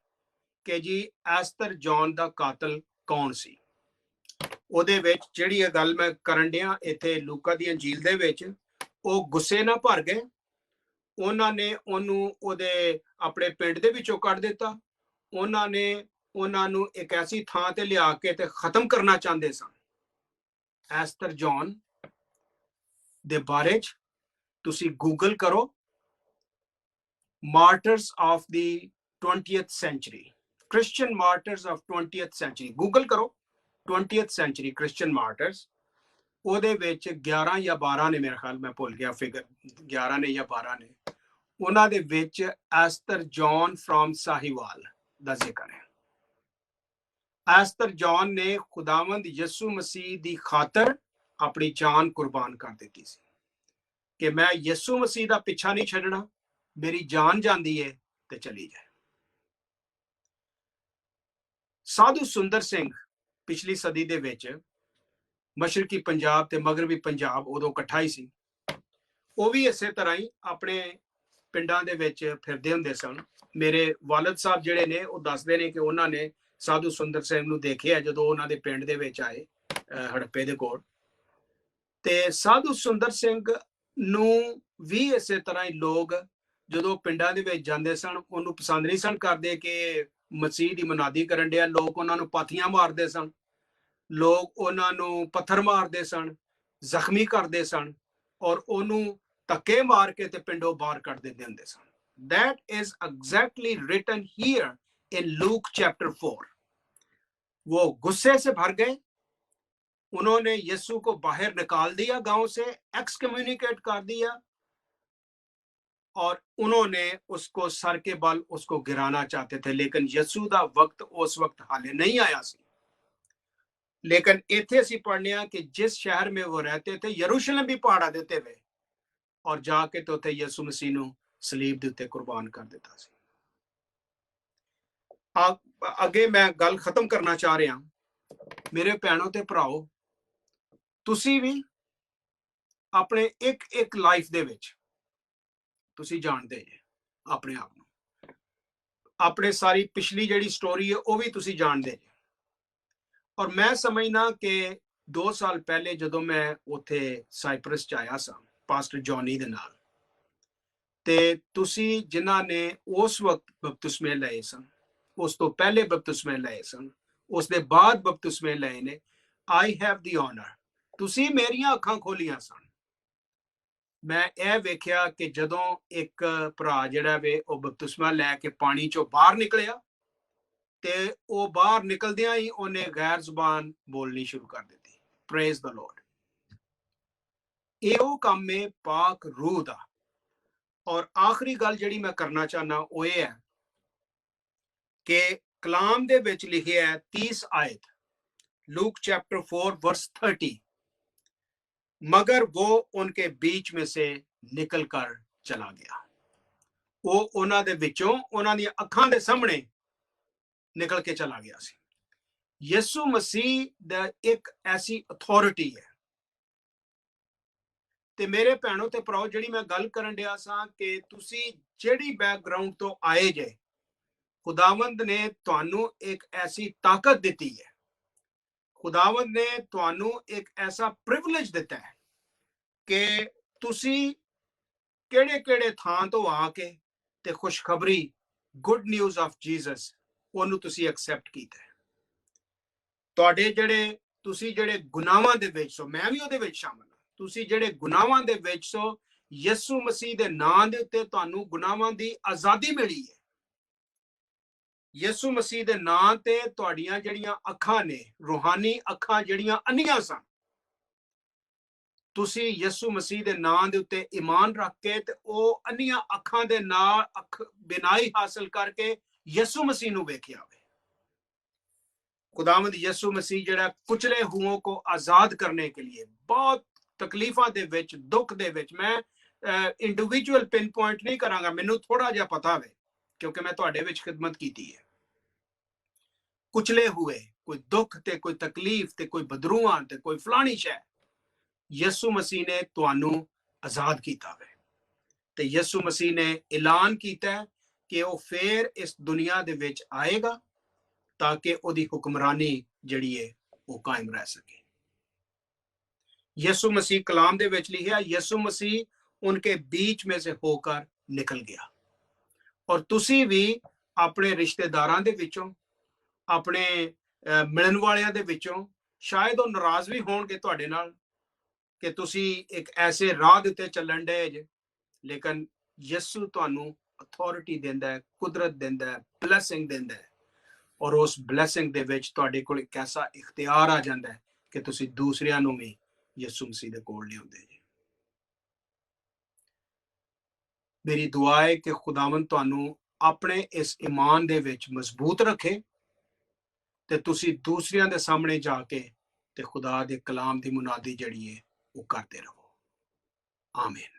ਕਿ ਜੀ ਐਸਥਰ ਜੌਨ ਦਾ ਕਾਤਲ ਕੌਣ ਸੀ। ਉਹਦੇ ਵਿੱਚ ਜਿਹੜੀ ਇਹ ਗੱਲ ਮੈਂ ਕਰਨ ਡਿਆ ਇੱਥੇ ਲੂਕਾ ਦੀ ਅੰਜੀਲ ਦੇ ਵਿੱਚ, ਉਹ ਗੁੱਸੇ ਨਾਲ ਭਰ ਗਏ। ਉਹਨਾਂ ਨੇ ਉਹਨੂੰ ਉਹਦੇ ਆਪਣੇ ਪਿੰਡ ਦੇ ਵਿੱਚੋਂ ਕੱਢ ਦਿੱਤਾ। ਉਹਨਾਂ ਨੇ ਉਹਨਾਂ ਨੂੰ ਇੱਕ ਐਸੀ ਥਾਂ ਤੇ ਲਿਆ ਕੇ ਤੇ ਖਤਮ ਕਰਨਾ ਚਾਹੁੰਦੇ ਸਨ। ਐਸਥਰ ਜੌਨ ਦੇ ਬਾਰੇ ਚ ਤੁਸੀਂ ਗੂਗਲ ਕਰੋ, martyrs of the 20th century, Christian martyrs of 20th century, Google ਕਰੋ 20th ਸੈਂਚੁਰੀ ਕ੍ਰਿਸਚੀਅਨ ਮਾਰਟਰਸ। ਉਹਦੇ ਵਿੱਚ 11 ਜਾਂ 12 ਨੇ, ਮੇਰੇ ਖਿਆਲ, ਮੈਂ ਭੁੱਲ ਗਿਆ ਫਿਗਰ, 11 ਨੇ ਜਾਂ 12 ਨੇ। ਉਹਨਾਂ ਦੇ ਵਿੱਚ ਐਸਥਰ ਜੌਨ ਫਰੋਮ ਸਾਹੀਵਾਲ ਦਾ ਜ਼ਿਕਰ ਹੈ। ਐਸਥਰ ਜੌਨ ਨੇ ਖੁਦਾਵੰਦ ਯਿਸੂ ਮਸੀਹ ਦੀ ਖਾਤਰ ਆਪਣੀ ਜਾਨ ਕੁਰਬਾਨ ਕਰ ਦਿੱਤੀ ਸੀ ਕਿ ਮੈਂ ਯਿਸੂ ਮਸੀਹ ਦਾ ਪਿੱਛਾ ਨਹੀਂ ਛੱਡਣਾ, ਮੇਰੀ ਜਾਨ ਜਾਂਦੀ ਹੈ ਤੇ ਚਲੀ ਜਾਏ। ਸਾਧੂ ਸੁੰਦਰ ਸਿੰਘ ਪਿਛਲੀ ਸਦੀ ਦੇ ਵਿੱਚ ਮਸ਼ਰਕੀ ਪੰਜਾਬ ਤੇ ਮਗਰਬੀ ਪੰਜਾਬ ਉਦੋਂ ਇਕੱਠਾ ਹੀ ਸੀ। ਉਹ ਵੀ ਇਸੇ ਤਰ੍ਹਾਂ ਹੀ ਆਪਣੇ ਪਿੰਡਾਂ ਦੇ ਵਿੱਚ ਫਿਰਦੇ ਹੁੰਦੇ ਸਨ। ਮੇਰੇ ਵਾਲਦ ਸਾਹਿਬ ਜਿਹੜੇ ਨੇ ਉਹ ਦੱਸਦੇ ਨੇ ਕਿ ਉਹਨਾਂ ਨੇ ਸਾਧੂ ਸੁੰਦਰ ਸਿੰਘ ਨੂੰ ਦੇਖਿਆ ਜਦੋਂ ਉਹਨਾਂ ਦੇ ਪਿੰਡ ਦੇ ਵਿੱਚ ਆਏ ਹੜੱਪੇ ਦੇ ਕੋਲ। ਤੇ ਸਾਧੂ ਸੁੰਦਰ ਸਿੰਘ ਨੂੰ ਵੀ ਇਸੇ ਤਰ੍ਹਾਂ ਹੀ ਲੋਕ ਜਦੋਂ ਪਿੰਡਾਂ ਦੇ ਵਿੱਚ ਜਾਂਦੇ ਸਨ ਉਹਨੂੰ ਪਸੰਦ ਨਹੀਂ ਸਨ ਕਰਦੇ ਕਿ ਮਸੀਹ ਦੀ ਮੁਨਾਦੀ ਕਰਨ ਡਿਆ। ਲੋਕ ਉਹਨਾਂ ਨੂੰ ਪਾਥੀਆਂ ਮਾਰਦੇ ਸਨ, ਲੋਕ ਉਹਨਾਂ ਨੂੰ ਪੱਥਰ ਮਾਰਦੇ ਸਨ, ਜ਼ਖਮੀ ਕਰਦੇ ਸਨ ਔਰ ਉਹਨੂੰ ਧੱਕੇ ਮਾਰ ਕੇ ਤੇ ਪਿੰਡੋਂ ਬਾਹਰ ਕੱਢ ਦਿੰਦੇ ਹੁੰਦੇ ਸਨ। That is exactly written here in Luke chapter 4. वो गुस्से से भर गए, उन्होंने यीशु को बाहर निकाल दिया, गांव से एक्सकम्युनिकेट कर दिया और उन्होंने उसको सर के बल उसको गिराना चाहते थे, लेकिन यीशु दा वक्त उस वक्त हाले नहीं आया सी। लेकिन इथे असीं पढ़ने कि जिस शहर में वो रहते थे यरूशलेम भी पहाड़ा देते हुए और जाके तो थे यीशु मसीह नूं सलीब दे उत्ते कुर्बान कर दिता सी। अगे मैं गल खत्म करना चाह रहा, मेरे भैणों ते भराओ, तुसी भी अपने एक एक लाइफ दे विच तुसी जानदे जे अपने आप नूं, अपने सारी पिछली जिहड़ी स्टोरी है वो भी तुसी जानदे जे। और मैं समझना कि 2 साल पहले जदों मैं उत्थे साइप्रस च आया सा पास्टर जॉनी दे नाल, ते तुसी जिन्हां ने उस वक्त बपतिस्मे लए सन, उस तो पहले बपतिस्मे लए सन, उस दे बाद बपतिस्मे लए ने, आई हैव द ऑनर, तुसी मेरियां अखां खोलियां सन। मैं ਇਹ ਵੇਖਿਆ ਕਿ ਜਦੋਂ ਇੱਕ ਭਰਾ ਜਿਹੜਾ ਵੇ ਉਹ ਬਪਤਿਸਮਾ ਲੈ ਕੇ ਪਾਣੀ ਚੋਂ ਬਾਹਰ ਨਿਕਲਿਆ ਤੇ ਉਹ ਬਾਹਰ ਨਿਕਲਦਿਆਂ ਹੀ ਉਹਨੇ ਗੈਰ ਜ਼ੁਬਾਨ ਬੋਲਣੀ ਸ਼ੁਰੂ ਕਰ ਦਿੱਤੀ। Praise the Lord. ਇਹ ਉਹ ਕੰਮ ਹੈ ਪਾਕ ਰੂਹ ਦਾ। ਔਰ ਆਖਰੀ ਗੱਲ ਜਿਹੜੀ ਮੈਂ ਕਰਨਾ ਚਾਹਨਾ ਉਹ ਇਹ ਹੈ ਕਿ ਕਲਾਮ ਦੇ ਵਿੱਚ ਲਿਖਿਆ ਹੈ 30 आयत लूक चैप्टर 4 वर्स 30, मगर वो उनके बीच में से निकल कर चला गया। वो उन्हां दे विचों उन्हां दी अखां दे सामने निकल के चला गया सी। यीशु मसीह दा एक ऐसी अथॉरिटी है। ते मेरे भैणों ते भराओ जिहड़ी मैं गल करन दिया सां कि तुसी जिहड़ी बैकग्राउंड तो आए जे, खुदावंद ने तुहानू एक ऐसी ताकत दिती है, खुदावंद ने तुहानू एक ऐसा प्रिविलेज दिता है कि तुसी केड़े केड़े थां तो आके ते खुशखबरी गुड न्यूज़ ऑफ जीसस ओनू तुसी एक्सेप्ट कीता है। तुहाडे जिहड़े तुसी जिहड़े गुनाहां दे विच सो, मैं भी ओहदे विच शामिल हां, तुसी जिहड़े गुनाहां दे विच सो, यीशु मसीह दे नाम दे उत्ते तुहानू गुनाहां दी आजादी मिली है। यीशु मसीह दे नाम ते तुहाड़ियां जिहड़ियां अखां ने, रूहानी अखां जिहड़ियां अन्नियां सन, तुसी यीशु मसीह दे नाम दे उत्ते ईमान रख के ते ओह अन्नियां अखां दे नाल अख बिनाई हासिल करके यीशु मसीह नूं वेखिया होवे। खुदावंद यीशु मसीह जिहड़ा कुचले हुओं को आजाद करने के लिए बहुत तकलीफां दे विच, दुख दे विच, मैं इंडिविजुअल पिन पॉइंट नहीं करांगा, मैनूं थोड़ा जिहा पता है क्योंकि मैं तुहाडे विच खिदमत कीती है। कुचले हुए, कोई दुख ते कोई तकलीफ ते कोई बदरूआं ते कोई फलानी शै, यीशु मसीह ने तुहानू आजाद कीता है। ते यीशु मसीह ने ऐलान कीता है कि वो फिर इस दुनिया दे विच आएगा ताकि ओदी हुक्मरानी जिहड़ी है वो कायम रह सके। यीशु मसीह कलाम दे विच लिखिया, यीशु मसीह उनके बीच में से होकर निकल गया। और तुसी भी अपने रिश्तेदारां दे विचों, अपने मिलन वालियां दे विचों शायद वो नाराज भी होणगे तुहाडे नाल कि तुसी एक ऐसे राह दे उत्ते चलन डे जे, लेकिन यीशु तुहानू अथॉरिटी देंदा है, कुदरत देंदा है, ब्लैसिंग देंदा है। और उस ब्लैसिंग दे विच तुहाडे कोल एक ऐसा इख्तियार आ जांदा है कि तुसी दूसरियां नू भी यीशु मसीह दे कोल लिआउंदे जे। मेरी दुआ है कि खुदावंद तुहानू अपने इस ईमान दे विच मजबूत रखे ते तुसी दूसरियां दे सामने जाके ते खुदा दे कलाम दी मुनादी जड़ी है वो करते रहो। आमीन।